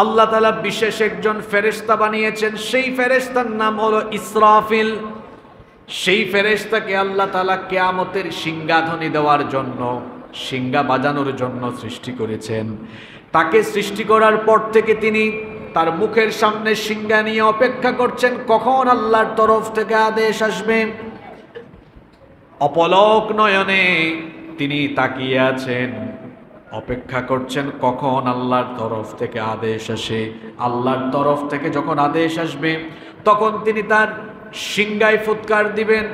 আল্লাহ তাআলা বিশেষ একজন ফেরেশতা বানিয়েছেন, সেই ফেরেশতার নাম হলো ইসরাফিল। সেই ফেরেশতাকে আল্লাহ তাআলা কিয়ামতের সিংহাধ্বনি দেওয়ার জন্য, সিংহা বাজানোর জন্য সৃষ্টি করেছেন। তাকে সৃষ্টি করার পর থেকে তিনি তার মুখের সামনে সিংহা নিয়ে অপেক্ষা করছেন কখন আল্লাহর তরফ থেকে আদেশ আসবে। অপলক নয়নে তিনি তাকিয়ে আছেন, অপেক্ষা করছেন কখন আল্লাহর তরফ থেকে আদেশ আসে। আল্লাহর তরফ থেকে যখন আদেশ আসবে তখন তিনি তার সিংহায় ফুৎকার দিবেন।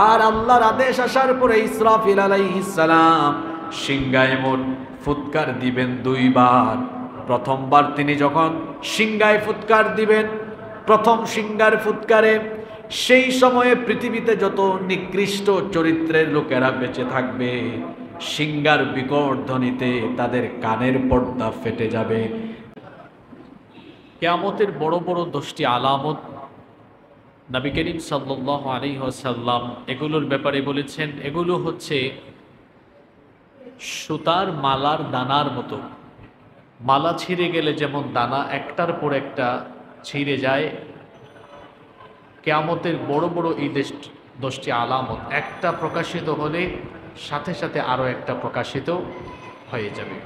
আর আল্লাহর আদেশ আসার পরে ইসরাফিল আলাইহিস সালাম সিংহায় মোট ফুৎকার দিবেন দুইবার। প্রথমবার তিনি যখন সিংহায় ফুৎকার দিবেন, প্রথম সিংহার ফুৎকারে সেই সময়ে পৃথিবীতে যত নিকৃষ্ট চরিত্রের লোকেরা বেঁচে থাকবে, সিংহার বিকট ধ্বনিতে তাদের কানের পর্দা ফেটে যাবে। কিয়ামতের বড় বড় 10টি আলামত নবী করিম সাল্লাল্লাহু আলাইহি ওয়াসাল্লাম এগুলোর ব্যাপারে বলেছেন। এগুলো হচ্ছে সুতার মালার দানার মতো। মালা ছিঁড়ে গেলে যেমন দানা একটার পর একটা ছিঁড়ে যায়, কিয়ামতের বড় বড় এই 10টি আলামত একটা প্রকাশিত হলে সাথে সাথে আরও একটা প্রকাশিত হয়ে যাবে।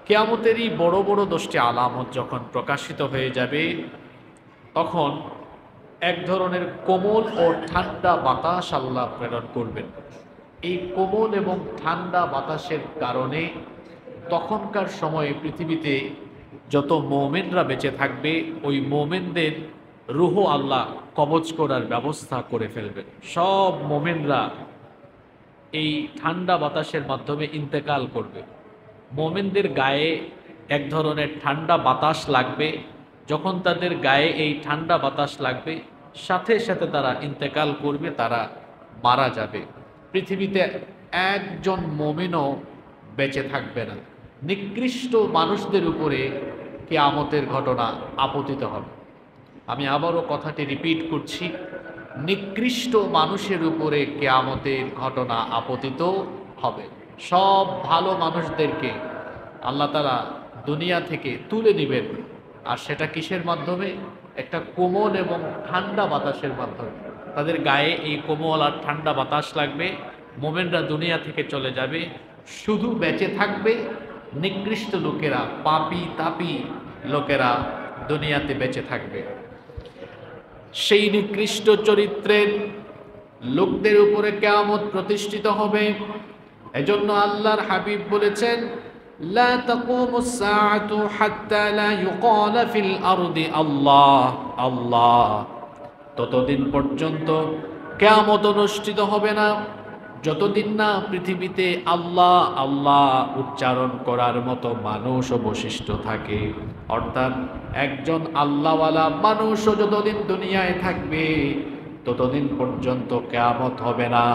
কিয়ামতেরই বড় বড় 10টি আলামত যখন প্রকাশিত হয়ে যাবে তখন এক ধরনের কোমল ও ঠান্ডা বাতাস আল্লাহ প্রেরণ করবেন। এই কোমল এবং ঠান্ডা বাতাসের কারণে তখনকার সময়ে পৃথিবীতে যত মোমেনরা বেঁচে থাকবে ওই মোমেনদের রূহ আল্লাহ কবজ করার ব্যবস্থা করে ফেলবেন। সব মোমেনরা এই ঠান্ডা বাতাসের মাধ্যমে ইন্তেকাল করবে। মোমেনদের গায়ে এক ধরনের ঠান্ডা বাতাস লাগবে। যখন তাদের গায়ে এই ঠান্ডা বাতাস লাগবে সাথে সাথে তারা ইন্তেকাল করবে, তারা মারা যাবে। পৃথিবীতে একজন মোমেনও বেঁচে থাকবে না। নিকৃষ্ট মানুষদের উপরে কিয়ামতের ঘটনা আপতিত হবে। আমি আবারও কথাটি রিপিট করছি, নিকৃষ্ট মানুষের উপরে কিয়ামতের ঘটনা আপতিত হবে। সব ভালো মানুষদেরকে আল্লাহ তাআলা দুনিয়া থেকে তুলে নেবেন। আর সেটা কিসের মাধ্যমে? একটা কোমল এবং ঠান্ডা বাতাসের মাধ্যমে। তাদের গায়ে এই কোমল আর ঠান্ডা বাতাস লাগবে, মোমেনরা দুনিয়া থেকে চলে যাবে, শুধু বেঁচে থাকবে নিকৃষ্ট লোকেরা, পাপী তাপী লোকেরা দুনিয়াতে বেঁচে থাকবে। সেই নিকৃষ্ট চরিত্রের লোকদের উপরে কিয়ামত প্রতিষ্ঠিত হবে। এজন্য আল্লাহর হাবিব বলেছেন, লা তাকুমুস সাআতু হাত্তা লা ইউকালা ফিল আরদি আল্লাহ আল্লাহ। ততদিন পর্যন্ত কিয়ামত অনুষ্ঠিত হবে না যতদিন না পৃথিবীতে আল্লাহ আল্লাহ উচ্চারণ করার মতো মানুষ ও বৈশিষ্ট্য থাকে। অর্থাৎ একজন আল্লাহওয়ালা মানুষও যতদিন দুনিয়ায় থাকবে ততদিন পর্যন্ত কিয়ামত হবে না।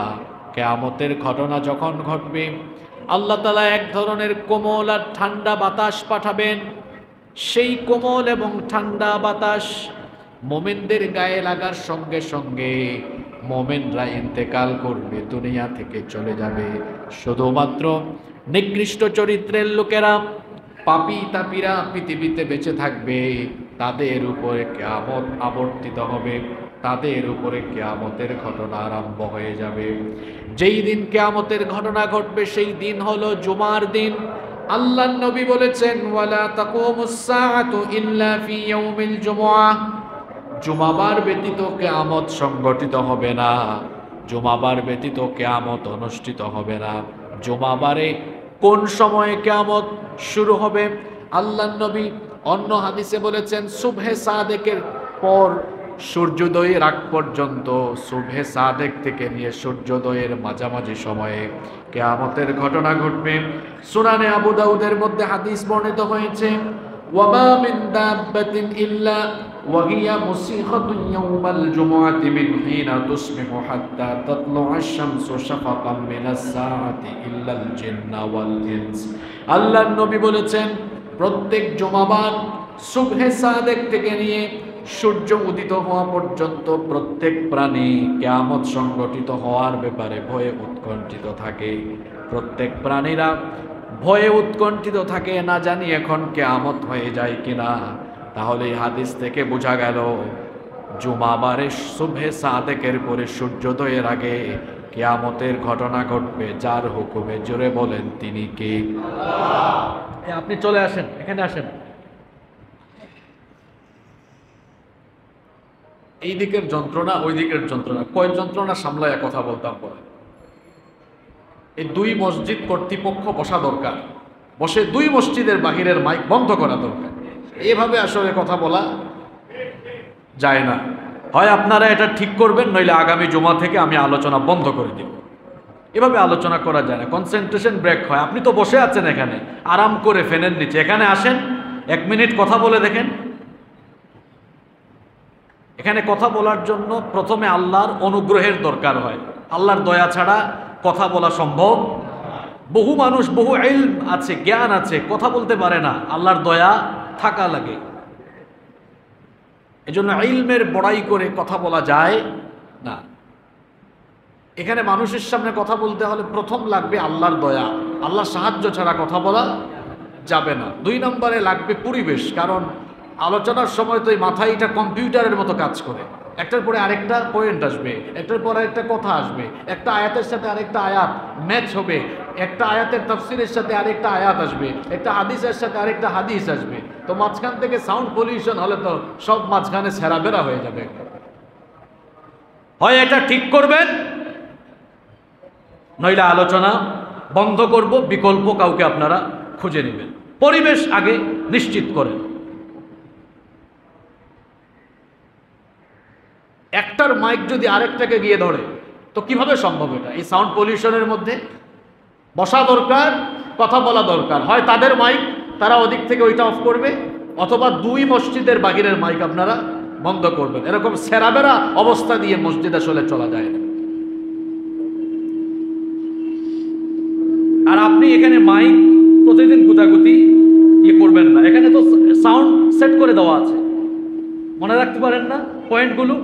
কিয়ামতের ঘটনা যখন ঘটবে আল্লাহ তাআলা এক ধরনের কোমল আর ঠান্ডা বাতাস পাঠাবেন। সেই কোমল এবং ঠান্ডা বাতাস মোমেনদের গায়ে লাগার সঙ্গে সঙ্গে মোমেনরা ইন্তেকাল করবে, দুনিয়া থেকে চলে যাবে। শুধুমাত্র নিকৃষ্ট চরিত্রের লোকেরা, পাপী তাপীরা পৃথিবীতে বেঁচে থাকবে। তাদের উপরে কিয়ামত আবর্তিত হবে, তাদের উপরে কিয়ামতের ঘটনা আরম্ভ হয়ে যাবে। যেই দিন কিয়ামতের ঘটনা ঘটবে সেই দিন হলো জুমার দিন। আল্লাহর নবী বলেছেন, ওয়ালা তাকুমুস সাআতু ইল্লা ফি ইয়াউমিল জুমআহ। জুমাবার ব্যতীত কিয়ামত সংগঠিত হবে না, জুমাবার ব্যতীত কিয়ামত অনুষ্ঠিত হবে না। জুমাবারে কোন সময়ে কিয়ামত শুরু হবে? আল্লাহর নবী অন্য হাদিসে বলেছেন, সুবহে সাদেকের পর সূর্যোদয়ের আগ পর্যন্ত, সুবহে সাদেক থেকে নিয়ে সূর্যোদয়ের মাঝামাঝি সময়ে কিয়ামতের ঘটনা ঘটবে। সুনানে আবু দাউদের মধ্যে হাদিস বর্ণিত হয়েছে, ওয়ামা মিন দাব্বাতিন ইল্লা ওয়াহিয়া মুসিখাতুন ইয়াউমাল জুমআতি মিন হিনা তুসবিহু হাত্তা তাতলুআশ শামসু শাফাকাম মিনাস সাআতি ইল্লাল জিন্না ওয়াল ইনস। আল্লাহর নবী বলেছেন, প্রত্যেক জুমাবার সুবহে সাদেক থেকে নিয়ে সূর্য উদিত হওয়া পর্যন্ত প্রত্যেক প্রাণী কিয়ামত সংগঠিত হওয়ার ব্যাপারে ভয়ে উৎকণ্ঠিত থাকে। প্রত্যেক প্রাণীরা ভয়ে উৎকণ্ঠিত থাকে, না জানি এখন কিয়ামত হয়ে যায় কিনা। তাহলে এই হাদিস থেকে বোঝা গেল জুমাবারে সুবহে সাদেকের পরে সূর্যোদয়ের আগে কিয়ামতের ঘটনা ঘটবে, যার হুকুমে জোরে বলেন তিনি কে? আপনি চলে আসেন, এখানে আসেন। এই দিকের যন্ত্রণা, ওই দিকের যন্ত্রণা, কয় যন্ত্রণা সামলায় কথা বলতাম বলে। এই দুই মসজিদ কর্তৃপক্ষ বসা দরকার, বসে দুই মসজিদের বাহিরের মাইক বন্ধ করা দরকার। এভাবে আসলে কথা বলা যায় না। হয় আপনারা এটা ঠিক করবেন, নইলে আগামী জুমা থেকে আমি আলোচনা বন্ধ করে দিব। এভাবে আলোচনা করা যায় না, কনসেন্ট্রেশন ব্রেক হয়। আপনি তো বসে আছেন এখানে আরাম করে ফ্যানের নিচে, এখানে আসেন 1 মিনিট কথা বলে দেখেন। এখানে কথা বলার জন্য প্রথমে আল্লাহর অনুগ্রহের দরকার হয়। আল্লাহর দয়া ছাড়া কথা বলা সম্ভব। বহু মানুষ, বহু ইলম আছে, জ্ঞান আছে, কথা বলতে পারে না, আল্লাহর দয়া থাকা লাগে। এজন্য ইলমের বড়াই করে কথা বলা যায় না। এখানে মানুষের সামনে কথা বলতে হলে প্রথম লাগবে আল্লাহর দয়া, আল্লাহর সাহায্য ছাড়া কথা বলা যাবে না। 2 নম্বরে লাগবে পরিবেশ, কারণ আলোচনার সময় তো এই মাথায় এটা কম্পিউটারের মতো কাজ করে, একটার পরে আরেকটা পয়েন্ট আসবে, একটার পরে আরেকটা কথা আসবে, একটা আয়াতের সাথে আরেকটা আয়াত ম্যাচ হবে, একটা আয়াতের তাফসিরের সাথে আরেকটা আয়াত আসবে, একটা হাদিসের সাথে আরেকটা হাদিস আসবে। তো মাঝখান থেকে সাউন্ড পলিউশন হলে তো সব মাঝখানে ছেঁড়াবেড়া হয়ে যাবে। হয় এটা ঠিক করবেন, নইলে আলোচনা বন্ধ করব, বিকল্প কাউকে আপনারা খুঁজে নেবেন। পরিবেশ আগে নিশ্চিত করেন। একটার মাইক যদি আরেকটাকে গিয়ে ধরে তো কিভাবে সম্ভব? এটা এই সাউন্ড পলিউশনের মধ্যে বসা দরকার, কথা বলা দরকার। হয় তাদের মাইক তারা ওদিক থেকে ওইটা অফ করবে, অথবা 2 মসজিদের বাহিরের মাইক আপনারা বন্ধ করবেন। এরকম সেরাবেরা অবস্থা দিয়ে মসজিদ আসলে চলা যায় না। আর আপনি এখানে মাইক প্রতিদিন গুতাগুতি করবেন না, এখানে তো সাউন্ড সেট করে দেওয়া আছে, মনে রাখতে পারেন না পয়েন্টগুলো?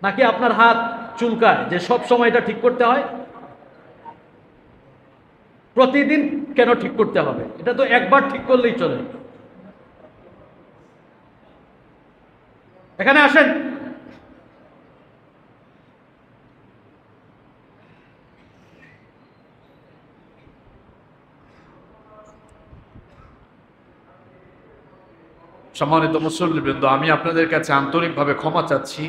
নাকি আপনার হাত চুলকায় যে সব সময় এটা ঠিক করতে হয়? প্রতিদিন কেন ঠিক করতে হবে? এটা তো একবার ঠিক করলেই চলে। এখানে আসেন। সম্মানিত মুসল্লিবৃন্দ, আমি আপনাদের কাছে আন্তরিকভাবে ক্ষমা চাচ্ছি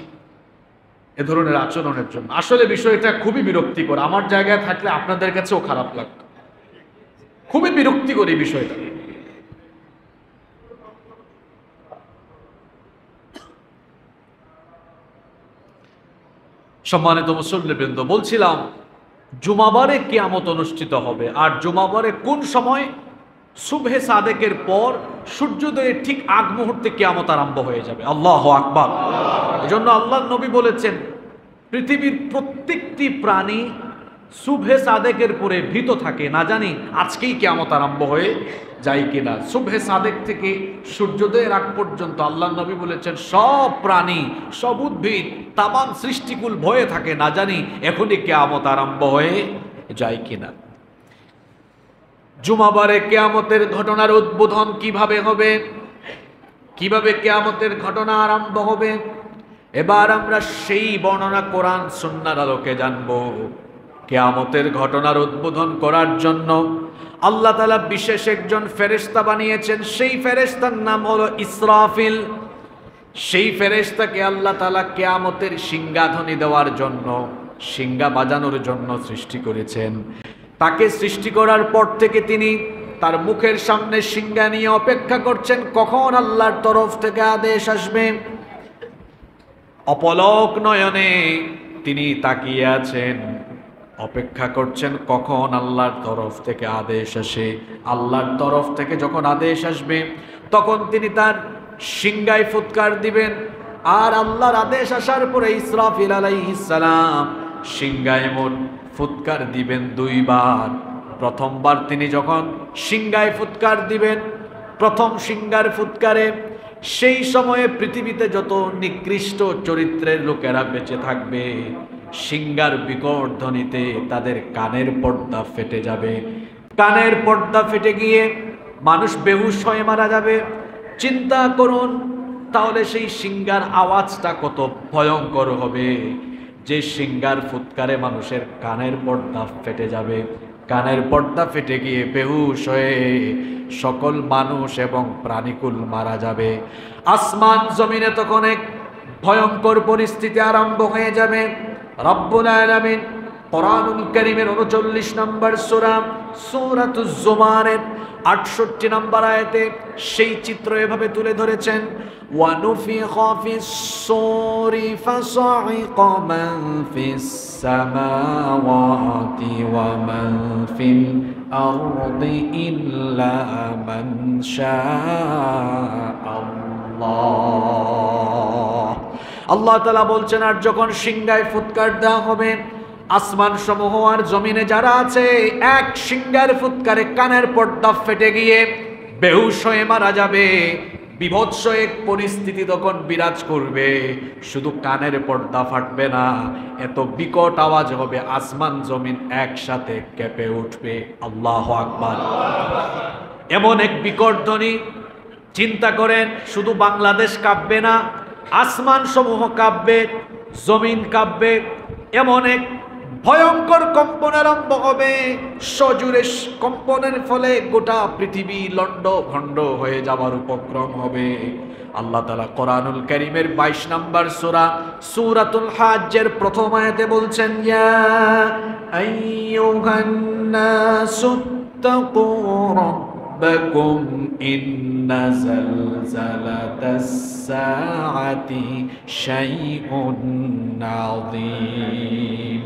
এ ধরনের আচরণের জন্য। আসলে বিষয়টা খুবই বিরক্তিকর। আমার জায়গায় থাকলে আপনাদের কাছেও খারাপ লাগতো। খুবই বিরক্তিকর এই বিষয়টা। সম্মানিত মুসল্লিবৃন্দ, বলছিলাম জুমাবারে কিয়ামত অনুষ্ঠিত হবে। আর জুমাবারে কোন সময়? সুবহে সাদেকের পর সূর্যোদয়ের ঠিক আগ মুহূর্তে কিয়ামত আরম্ভ হয়ে যাবে। আল্লাহু আকবার। এজন্য আল্লাহর নবী বলেছেন, পৃথিবীর প্রত্যেকটি প্রাণী সুবহে সাদেকের পরে ভীত থাকে, না জানি আজকেই কিয়ামত আরম্ভ হয়ে যায় কিনা। সুবহে সাদেক থেকে সূর্যোদয়ের আগ পর্যন্ত আল্লাহর নবী বলেছেন সব প্রাণী, সব উদ্ভিদ, তামাম সৃষ্টিকুল ভয়ে থাকে, না জানি এখনই কিয়ামত আরম্ভ হয়ে যায় কিনা। জুমাবারে কিয়ামতের ঘটনার উদ্বোধন কিভাবে হবে, কিভাবে কিয়ামতের ঘটনা আরম্ভ হবে, এবার আমরা সেই বর্ণনা কোরআন সুন্নাহর আলোকে জানব। কিয়ামতের ঘটনার উদ্বোধন করার জন্য আল্লাহ তাআলা বিশেষ একজন ফেরেশতা বানিয়েছেন। সেই ফেরেশতার নাম হলো ইসরাফিল। সেই ফেরেশতাকে আল্লাহ তাআলা কিয়ামতের সিংহাধ্বনি দেওয়ার জন্য, সিংহা বাজানোর জন্য সৃষ্টি করেছেন। তাকে সৃষ্টি করার পর থেকে তিনি তার মুখের সামনে সিংহা নিয়ে অপেক্ষা করছেন কখন আল্লাহর তরফ থেকে আদেশ আসবে। অপলক নয়নে তিনি তাকিয়ে আছেন, অপেক্ষা করছেন কখন আল্লাহর তরফ থেকে আদেশ আসে। আল্লাহর তরফ থেকে যখন আদেশ আসবে তখন তিনি তার সিংহায় ফুৎকার দিবেন। আর আল্লাহর আদেশ আসার পরে ইসরাফিল আলাইহিস সালাম সিংহায় মোট ফুৎকার দিবেন 2 বার। প্রথমবার তিনি যখন সিংহায় ফুৎকার দিবেন, প্রথম সিংহার ফুৎকারে সেই সময়ে পৃথিবীতে যত নিকৃষ্ট চরিত্রের লোকেরা বেঁচে থাকবে সিংগার বিকট ধ্বনিতে তাদের কানের পর্দা ফেটে যাবে। কানের পর্দা ফেটে গিয়ে মানুষ বেহুশ হয়ে মারা যাবে। চিন্তা করুন তাহলে সেই সিংগার আওয়াজটা কত ভয়ঙ্কর হবে, যে সিংগার ফুৎকারে মানুষের কানের পর্দা ফেটে যাবে। কানের পর্দা ফেটে গিয়ে বেহুশ হয়ে সকল মানুষ এবং প্রাণীকুল মারা যাবে। আসমান জমিনে তখন এক ভয়ঙ্কর পরিস্থিতি আরম্ভ হয়ে যাবে। রব্বুল আলামিন কোরআনুল কারীমের 39 নম্বর সূরা সূরাতুজ জুমারের 68 নম্বর আয়াতে সেই চিত্র এভাবে তুলে ধরেছেন, ওয়ানুফিখা ফিস সূরি ফাসাইকা মান ফিস সামাওয়াতি ওয়া মান ফিল আরদি ইল্লা মান শাআল্লাহ। আল্লাহ তাআলা বলছেন, আর যখন সিংহায় ফুৎকার দেওয়া হবে, আসমান সমূহ আর জমিনে যারা আছে এক সিংহার ফুৎকারে কানের পর্দা ফেটে গিয়ে বেহুশ হয়ে মারা যাবে। বিভৎস এক পরিস্থিতি তখন বিরাজ করবে। শুধু কানের পর্দা ফাটবে না, এত বিকট আওয়াজ হবে, আসমান জমিন একসাথে কেঁপে উঠবে। আল্লাহু আকবার। এমন এক বিকট ধ্বনি, চিন্তা করেন, শুধু বাংলাদেশ কাঁপবে না, আসমান সমূহ কাঁপবে, জমিন কাঁপবে। এমন এক ভয়ঙ্কর কম্পন আরম্ভ হবে। সজোরে কম্পনের ফলে গোটা পৃথিবী লন্ড ভন্ড হয়ে যাওয়ার উপক্রম হবে। আল্লাহ তাআলা কোরআনুল কারীমের 22 নম্বর সূরা সূরাতুল হাজ্জের প্রথম আয়াতে বলছেন, ইয়া আইয়ুহান নাসুত্তাকু রাব্বাকুম ইন্না যালজালাতাস সাআতি শাইউন আযীম।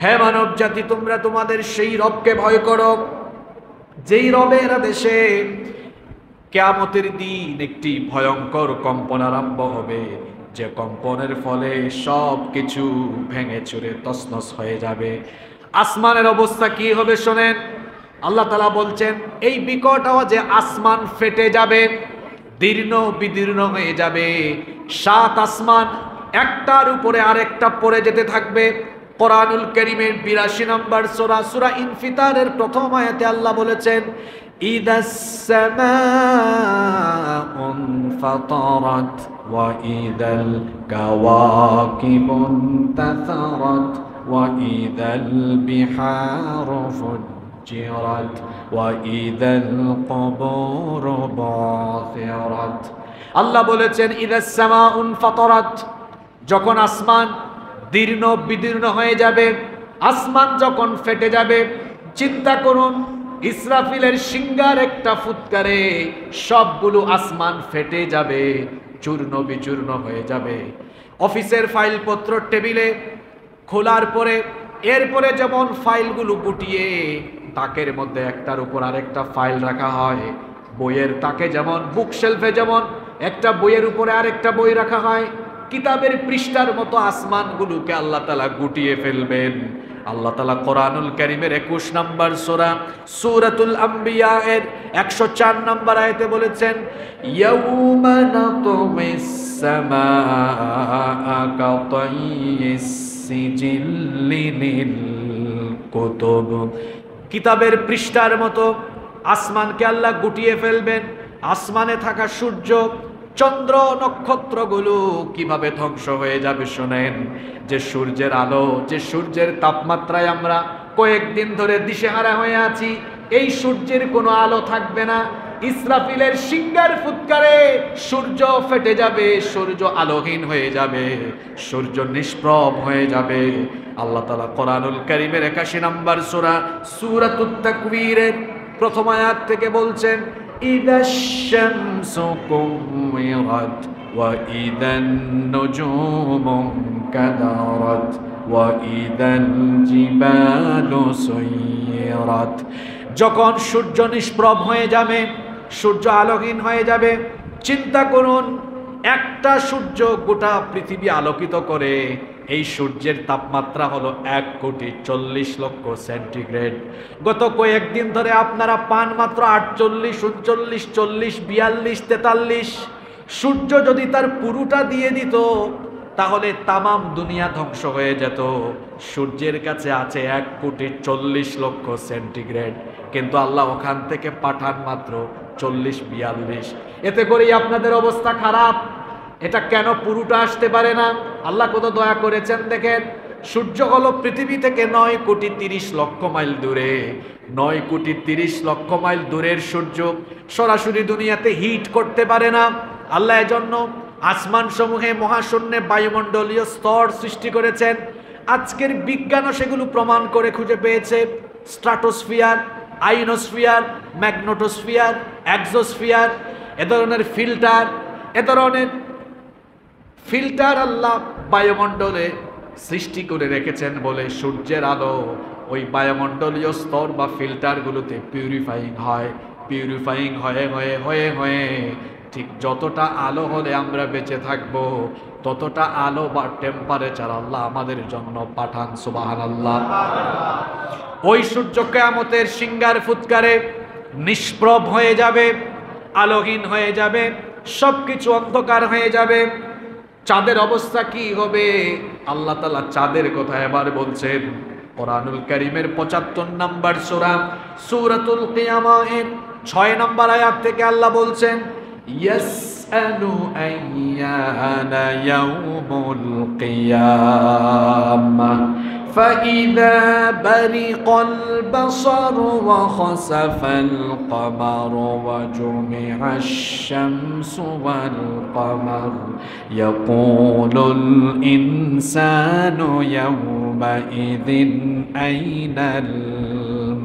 হে মানব জাতি, তোমরা তোমাদের সেই রবকে ভয় করো যেই রবের আদেশে কিয়ামতের দিন একটি ভয়ঙ্কর কম্পন আরম্ভ হবে, যে কম্পনের ফলে সব কিছু ভেঙে চুরে তছনছ হয়ে যাবে। আসমানের অবস্থা কি হবে শোনেন। আল্লাহ তাআলা বলছেন, এই বিকট আওয়াজে আসমান ফেটে যাবে, দীর্ণ বিদীর্ণ হয়ে যাবে। 7 আসমান একটার উপরে আরেকটা পড়ে যেতে থাকবে। কোরআনুল কারীমের 82 নম্বর সূরা সূরা ইনফিতারের প্রথম আয়াতে আল্লাহ বলেছেন, ইদাস সামাউন ফাতারাত ওয়া ইদাল কাওয়াকিবুন তাসারাত ওয়া ইদাল বিহারু ফুজ্জিরাত ওয়া ইদাল কুবুরু বাসিরাত। আল্লাহ বলেছেন, ইদাস সামাউন ফাতারাত, যখন আসমান দীর্ণ বিদীর্ণ হয়ে যাবে, আসমান যখন ফেটে যাবে। চিন্তা করুন, ইসরাফিলের সিংহার একটা ফুৎকারে সবগুলো আসমান ফেটে যাবে, চূর্ণ বিচূর্ণ হয়ে যাবে। অফিসের ফাইলপত্র টেবিলে খোলার পরে এরপরে যেমন ফাইলগুলো গুটিয়ে তাকের মধ্যে একটার উপর আরেকটা ফাইল রাখা হয়, বইয়ের তাকে যেমন বুকশেলফে যেমন একটা বইয়ের উপরে আরেকটা বই রাখা হয়, কিতাবের পৃষ্ঠার মতো আসমানগুলোকে আল্লাহ তাআলা গুটিয়ে ফেলবেন। আল্লাহ তাআলা কোরআনুল কারীমের 21 নম্বর সূরা সূরাতুল আম্বিয়া এর 104 নম্বর আয়াতে বলেছেন, ইয়াউমা নাতুমিস সামাআ কাতাইয়িস সিজিল্লি লিল কুতুব। কিতাবের পৃষ্ঠার মতো আসমানকে আল্লাহ গুটিয়ে ফেলবেন। আসমানে থাকা সূর্য চন্দ্র নক্ষত্রগুলো কিভাবে ধ্বংস হয়ে যাবে শোনেন। যে সূর্যের আলো, যে সূর্যের তাপমাত্রায় আমরা কয়েকদিন ধরে দিশেহারা হয়ে আছি, এই সূর্যের কোনো আলো থাকবে না। ইসরাফিলের সিংহার ফুৎকারে সূর্য ফেটে যাবে, সূর্য আলোহীন হয়ে যাবে, সূর্য নিষ্প্রভ হয়ে যাবে। আল্লাহ তাআলা কোরআনুল কারীমের 81 নম্বর সূরা সূরাতুত তাকবীরের প্রথম আয়াত থেকে বলছেন, ইদাশ শামসু কুওয়িরাত ওয়া ইদান নুজুমু কাদারাত ওয়া ইদাল জিবালু সুয়িরাত। যখন সূর্য নিষ্প্রভ হয়ে যাবে, সূর্য আলোহীন হয়ে যাবে। চিন্তা করুন, একটা সূর্য গোটা পৃথিবী আলোকিত করে। এই সূর্যের তাপমাত্রা হলো 1,40,00,000 সেন্টিগ্রেড। গত কয়েকদিন ধরে আপনারা পান মাত্র 48, 39, 40, 42, 43। সূর্য যদি তার পুরোটা দিয়ে দিত তাহলে তামাম দুনিয়া ধ্বংস হয়ে যেত। সূর্যের কাছে আছে 1,40,00,000 সেন্টিগ্রেড, কিন্তু আল্লাহ ওখান থেকে পাঠান মাত্র 40-42। এতে করেই আপনাদের অবস্থা খারাপ। এটা কেন পুরোটা আসতে পারে না? আল্লাহ কত দয়া করেছেন দেখেন। সূর্য হলো পৃথিবী থেকে 9,30,00,000 মাইল দূরে। 9,30,00,000 মাইল দূরের সূর্য সরাসরি দুনিয়াতে হিট করতে পারে না। আল্লাহ এজন্য আসমান সমূহে মহাশূন্যে বায়ুমণ্ডলীয় স্তর সৃষ্টি করেছেন। আজকের বিজ্ঞানও সেগুলো প্রমাণ করে খুঁজে পেয়েছে। স্ট্রাটোস্ফিয়ার, আইনোস্ফিয়ার, ম্যাগনেটোস্ফিয়ার, এক্সোস্ফিয়ার, এ ধরনের ফিল্টার আল্লাহ বায়ুমণ্ডলে সৃষ্টি করে রেখেছেন বলে সূর্যের আলো ওই বায়ুমণ্ডলীয় স্তর বা ফিল্টারগুলোতে পিউরিফাইং হয়ে ঠিক যতটা আলো হলে আমরা বেঁচে থাকব, ততটা আলো বা টেম্পারেচার আল্লাহ আমাদের জন্য পাঠান। সুবহানাল্লাহ। ওই সূর্য কিয়ামতের সিঙ্গার ফুৎকারে নিষ্প্রভ হয়ে যাবে, আলোহীন হয়ে যাবে, সবকিছু অন্ধকার হয়ে যাবে। চাঁদের অবস্থা কি হবে? আল্লাহ তাআলা চাঁদের কথা এবার বলছেন কোরআনুল কারীমের 75 নম্বর সূরা সূরাতুল কিয়ামাহের 6 নম্বর আয়াত থেকে আল্লাহ বলছেন, ইয়াসআলু আইয়ানা ইয়াউমুল কিয়ামাহ ফাইযা বারিকাল বাসার ওয়া খাসাফাল কমার ওয়া জুমিআশ শামসু ওয়াল কমার ইয়াকুলুল ইনসানু ইয়াওমাইযিন আইনাল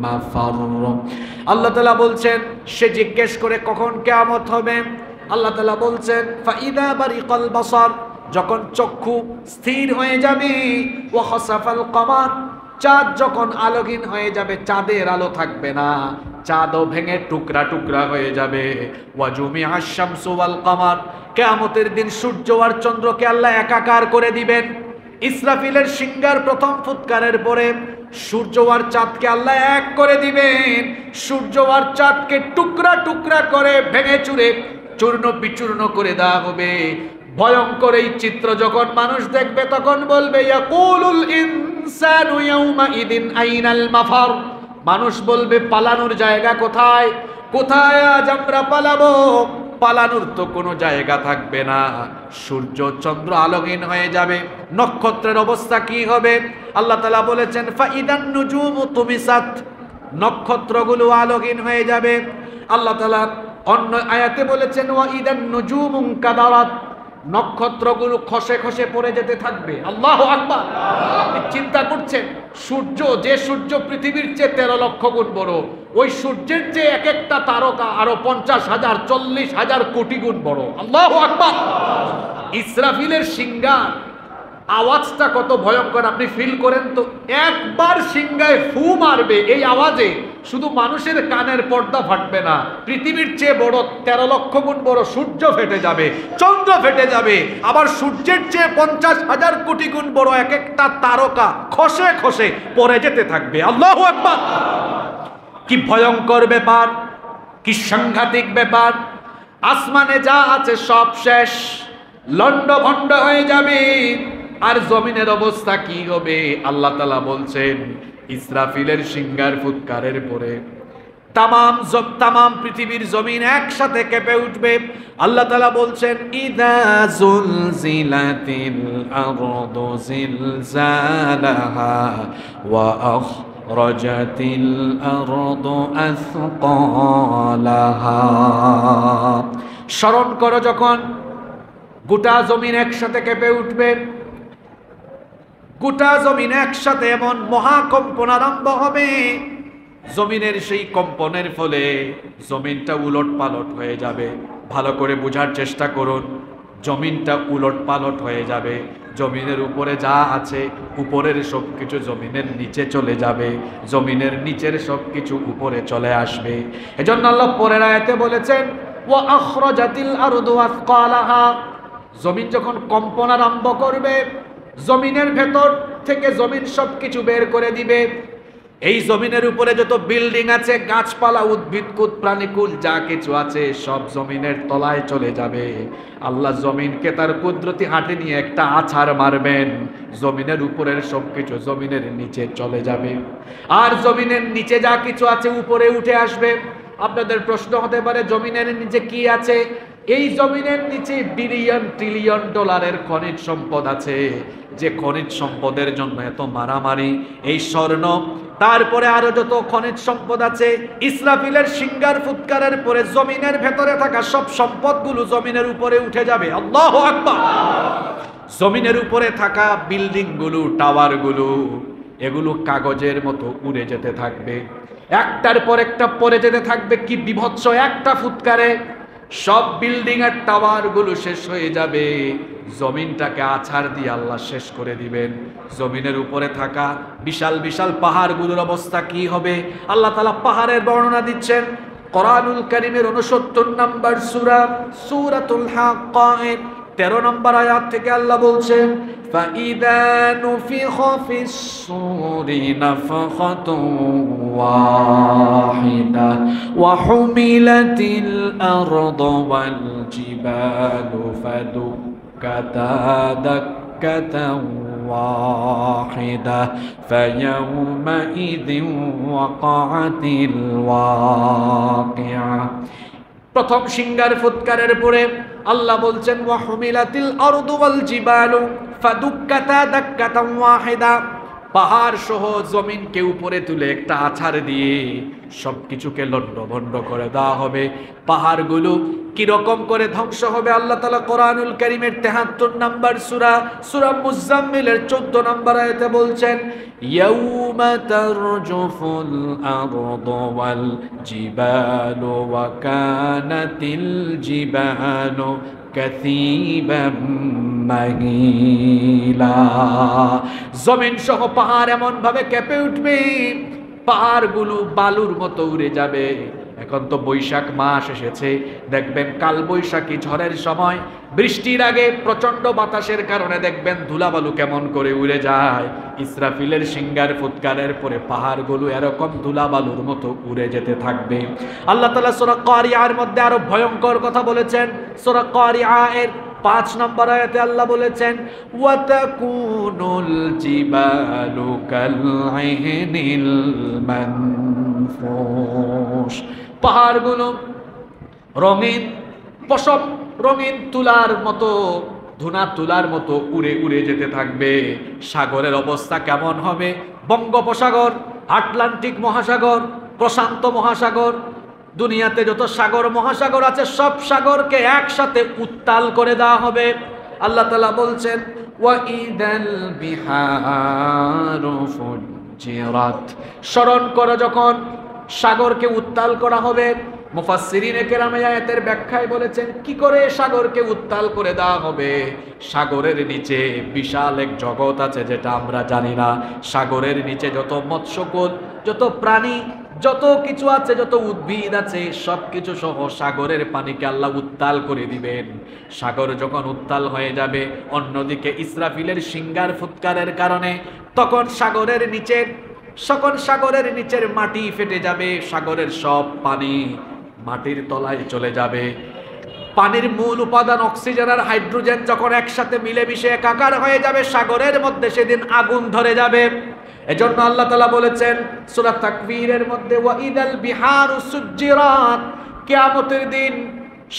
মাফার। আল্লাহ তাআলা বলছেন সে জিজ্ঞেস করে কখন কিয়ামত হবে। আল্লাহ তাআলা বলছেন ফাইদা বারিকাল বাসার, যখন চক্ষু স্থির হয়ে যাবে, ওয়া খাসাফাল কমার, চাঁদ যখন আলোহীন হয়ে যাবে, চাঁদের আলো থাকবে না, চাঁদও ভেঙে টুকরা টুকরা হয়ে যাবে, ওয়া জুমিআশ শামসু ওয়াল কমার, কিয়ামতের দিন সূর্য আর চন্দ্রকে আল্লাহ একাকার করে দিবেন। ইসরাফিলের সিঙ্গার প্রথম ফুৎকারের পরে সূর্য আর চাঁদকে আল্লাহ এক করে দিবেন। সূর্য আর চাঁদকে টুকরা টুকরা করে ভেঙে চুরে চূর্ণ বিচূর্ণ করে দেওয়া হবে। ভয়ঙ্কর এই চিত্র যখন মানুষ দেখবে তখন বলবে ইয়াকুলুল ইনসানু ইয়াউমাইযিন আইনাল মাফার, মানুষ বলবে পালানোর জায়গা কোথায়? কোথায় আজ আমরা পালাবো? পালানোর তো কোনো জায়গা থাকবে না। সূর্য চন্দ্র আলোহীন হয়ে যাবে। নক্ষত্রের অবস্থা কি হবে? আল্লাহ তাআলা বলেছেন ফাইদান নুজুমু তুমিসাত, নক্ষত্রগুলো আলোহীন হয়ে যাবে। আল্লাহ তাআলা অন্য আয়াতে বলেছেন ওয়া ইদান নুজুমু কাদারাত, নক্ষত্রগুলো খসে খসে পড়ে যেতে থাকবে। আল্লাহু আকবার। চিন্তা করছেন সূর্য, যে সূর্য পৃথিবীর চেয়ে 13 লক্ষ গুণ বড়, ওই সূর্যের যে এক একটা তারকা আরো 50,000 40,000 কোটি গুণ বড়। আল্লাহু আকবার। ইসরাফিলের সিঙ্গার আওয়াজটা কত ভয়ঙ্কর আপনি ফিল করেন তো। একবার সিঙ্গায় ফু মারবে, এই আওয়াজে শুধু মানুষের কানের পর্দা ফাটবে না, পৃথিবীর চেয়ে বড় 13 লক্ষ গুণ বড় সূর্য ফেটে যাবে, চন্দ্র ফেটে যাবে, আবার সূর্যের চেয়ে 50,000 কোটি গুণ বড় এক একটা তারকা খসে খসে পড়ে যেতে থাকবে। আল্লাহু আকবার। কি ভয়ঙ্কর ব্যাপার, কি সাংঘাতিক ব্যাপার। আসমানে যা আছে সব শেষ, লন্ডভন্ড হয়ে যাবে। আর জমিনের অবস্থা কি হবে? আল্লাহ তাআলা বলছেন ইসরাফিলের সিঙ্গার ফুৎকারের পরে তামাম পৃথিবীর জমিন একসাথে কেঁপে উঠবে। আল্লাহ তাআলা বলছেন ইযা যুলজিলাতিল আরদু জিলজালাহা ওয়া আখরাজাতিল আরদু আথকালাহা। স্মরণ করো যখন গোটা জমিন একসাথে কেঁপে উঠবে, গোটা জমিন একসাথে এমন মহাকম্পন আরম্ভ হবে, জমিনের সেই কম্পনের ফলে জমিনটা উলট পালট হয়ে যাবে। ভালো করে বোঝার চেষ্টা করুন, জমিনটা উলট পালট হয়ে যাবে। জমিনের উপরে যা আছে উপরের সব কিছু জমিনের নিচে চলে যাবে, জমিনের নিচের সব কিছু উপরে চলে আসবে। এজন্য আল্লাহ পরের আয়াতে বলেছেন ওয়া আখরাজাতিল আরদু আথকালাহা, জমিন যখন কম্পন আরম্ভ করবে, জমিনের ভেতর থেকে জমিন সবকিছু বের করে দিবে। এই জমিনের উপরে যত বিল্ডিং আছে, গাছপালা, উদ্ভিদকুল, প্রাণীকুল যা কিছু আছে সব জমিনের তলায় চলে যাবে। আল্লাহ জমিনকে তার কুদরতি হাতে নিয়ে একটা আছাড় মারবেন, জমিনের উপরের সবকিছু জমিনের নিচে চলে যাবে, আর জমিনের নিচে যা কিছু আছে উপরে উঠে আসবে। আপনাদের প্রশ্ন হতে পারে জমিনের নিচে কি আছে? এই জমিনের নিচে বিলিয়ন ট্রিলিয়ন ডলারের খনিজ সম্পদ আছে, যে খনিজ সম্পদের জন্য এত মারামারি। এই স্বর্ণ, তারপরে আরো যত খনিজ সম্পদ আছে, ইসরাফিলের সিঙ্গার ফুৎকারের পরে জমিনের ভেতরে থাকা সব সম্পদগুলো জমিনের উপরে উঠে যাবে। আল্লাহু আকবার। জমিনের উপরে থাকা বিল্ডিং গুলো, টাওয়ার গুলো, এগুলো কাগজের মতো উড়ে যেতে থাকবে, একটার পর একটা পড়ে যেতে থাকবে। কি বিভৎস একটা ফুৎকারে সব বিল্ডিং আর টাওয়ার গুলো শেষ হয়ে যাবে। জমিনটাকে আছাড় দিয়ে আল্লাহ শেষ করে দিবেন। জমিনের উপরে থাকা বিশাল বিশাল পাহাড়গুলোর অবস্থা কি হবে? আল্লাহ তাআলা পাহাড়ের বর্ণনা দিচ্ছেন কোরআনুল কারীমের 69 নম্বর সূরা, সূরাতুল হাক্কা 13 নম্বর আয়াত থেকে আল্লাহ বলছেন, ফাইদা নুফিখা ফিস সূরি নাফখাতুন ওয়াহিদা ওয়া হুমিলাতিল আরদু ওয়াল জিবালু ফাদুক্কাতা দাক্কাতান ওয়াহিদা ফায়াউমাইযিন ওয়াকাআতিল ওয়াকিআ। প্রথম সিঙ্গার ফুৎকারের পরে আল্লাহ বলছেন ওয়া হুমিলাতিল আরদু ওয়াল জিবালু ফাদুক্কাতা দাক্কাতান ওয়াহিদা। পাহাড় সহ জমিনকে উপরে তুলে একটা আছাড় দিয়ে সবকিছুকে লণ্ডভণ্ড করে দেওয়া হবে। পাহাড়গুলো কিরকম করে ধ্বংস হবে আল্লাহ তাআলা কোরআনুল কারীমের 73 নম্বর সূরা, সূরা মুজাম্মিলের 14 নম্বর আয়াতে বলছেন, ইয়াউমা তারজুফুল আরদু ওয়াল জিবালু ওয়া কানাতিল জিবালু কাসীবাম মাগীলা। জমিন সহ পাহাড় এমন ভাবে কেঁপে উঠবে, পাহাড়গুলো বালুর মতো উড়ে যাবে। এখন তো বৈশাখ মাস এসেছে, দেখবেন কাল বৈশাখী ঝড়ের সময় বৃষ্টির আগে প্রচন্ড বাতাসের কারণে দেখবেন ধুলাবালু কেমন করে উড়ে যায়। ইসরাফিলের সিঙ্গার ফুৎকারের পরে পাহাড়গুলো এরকম ধুলাবালুর মতো উড়ে যেতে থাকবে। আল্লাহ তাআলা সূরা কারিয়ার মধ্যে আরো ভয়ঙ্কর কথা বলেছেন। সূরা কারিয়া এর 5 নম্বর আয়াতে আল্লাহ বলেছেন, ওয়া তাকুনুল জিবালু কালঈনিল মানফুশ। পাহাড়গুলো রঙিন পশম, রঙিন তুলার মতো, ধুনা তুলার মতো উড়ে উড়ে যেতে থাকবে। সাগরের অবস্থা কেমন হবে? বঙ্গোপসাগর, আটলান্টিক মহাসাগর, প্রশান্ত মহাসাগর, দুনিয়াতে যত সাগর মহাসাগর আছে সব সাগরকে একসাথে উত্তাল করে দেওয়া হবে। আল্লাহ তাআলা বলছেন, ওয়া ইদাল বিহারু ফুজ্জিরাত। স্মরণ করো যখন সাগরকে উত্তাল করা হবে। মুফাসসিরিনে কেরাম আয়াতের ব্যাখ্যায় বলেছেন কি করে সাগরকে উত্তাল করে দেওয়া হবে। সাগরের নিচে বিশাল এক জগৎ আছে যেটা আমরা জানি না। সাগরের নিচে যত মৎস্যকুল, যত প্রাণী, যত কিছু আছে, যত উদ্ভিদ আছে, সবকিছু সহ সাগরের পানিকে আল্লাহ উত্তাল করে দিবেন। সাগর যখন উত্তাল হয়ে যাবে, অন্যদিকে ইসরাফিলের সিঙ্গার ফুৎকারের কারণে তখন সাগরের নিচের মাটি ফেটে যাবে। সাগরের সব পানি মাটির তলায় চলে যাবে। পানির মূল উপাদান অক্সিজেন আর হাইড্রোজেন যখন একসাথে মিলেমিশে একাকার হয়ে যাবে, সাগরের মধ্যে সেদিন আগুন ধরে যাবে। এজন্য আল্লাহ তাআলা বলেছেন সূরা তাকবীরের মধ্যে, ওয়া ইদাল বিহারু সুজ্জিরাত। কিয়ামতের দিন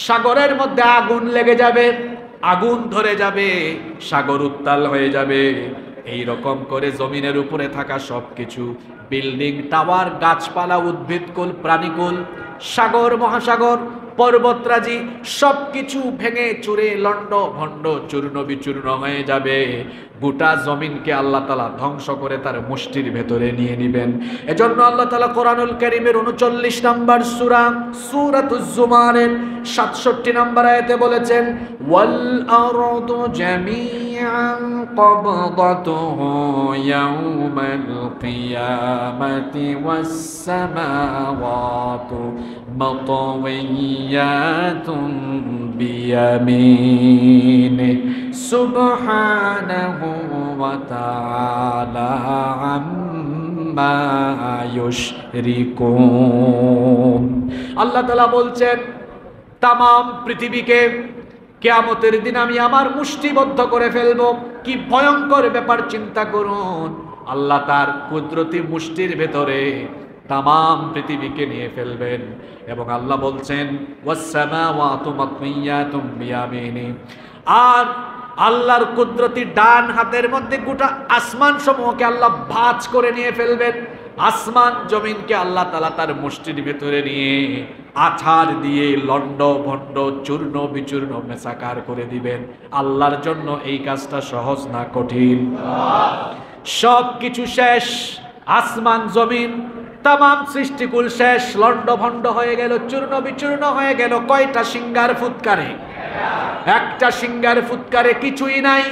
সাগরের মধ্যে আগুন লেগে যাবে, আগুন ধরে যাবে, সাগর উত্তাল হয়ে যাবে। এই রকম করে জমিনের উপরে থাকা সবকিছু, বিল্ডিং, টাওয়ার, গাছপালা, উদ্ভিদকুল, প্রাণীকুল, সাগর মহাসাগর, পর্বতরাজি সবকিছু ভেঙে চুরে লন্ড ভন্ড চূর্ণ বিচূর্ণ হয়ে যাবে। গোটা জমিনকে আল্লাহ তাআলা ধ্বংস করে তার মুষ্টির ভেতরে নিয়ে নেবেন। এজন্য আল্লাহ তাআলা কোরআনুল কারীমের 39 নম্বর সূরা, সূরাতুজ জুমারের 67 নম্বর আয়াতে বলেছেন, ওয়াল আরদু জামিআন ক্বাবদাতুহু ইয়াউমাল কিয়ামাতি ওয়াস সামাওয়াতু মাতওয়িয়াতুন বিয়ামিনি সুবহানাহু ওয়া তাআলা আম্মা মা ইউশরিকুন। আল্লাহ তাআলা বলছেন তামাম পৃথিবীকে কিয়ামতের দিন আমি আমার মুষ্টিবদ্ধ করে ফেলবো। কি ভয়ঙ্কর ব্যাপার চিন্তা করুন। আল্লাহ তার কুদরতি মুষ্টির ভেতরে তামাম পৃথিবীকে নিয়ে ফেলবেন। এবং আল্লাহ বলছেন ওয়াস-সামাওয়াতু মাতওয়িয়াতুম বিয়ামিনি, আর আল্লাহর কুদরতি ডান হাতের মধ্যে গোটা আসমান সমূহকে আল্লাহ ভাঁজ করে নিয়ে ফেলবেন। আসমান জমিনকে আল্লাহ তাআলা তার মুষ্টির ভেতরে নিয়ে আছাড় দিয়ে লন্ড ভন্ড চূর্ণ বিচূর্ণ মেসাকার করে দিবেন। আল্লাহর জন্য এই কাজটা সহজ না কঠিন? সব কিছু শেষ, আসমান জমিন তামাম সৃষ্টিকুল শেষ, লন্ড ভন্ড হয়ে গেল, চূর্ণ বিচূর্ণ হয়ে গেল। কয়টা সিঙ্গার ফুৎকারে? একটা সিঙ্গার ফুৎকারে কিছুই নাই।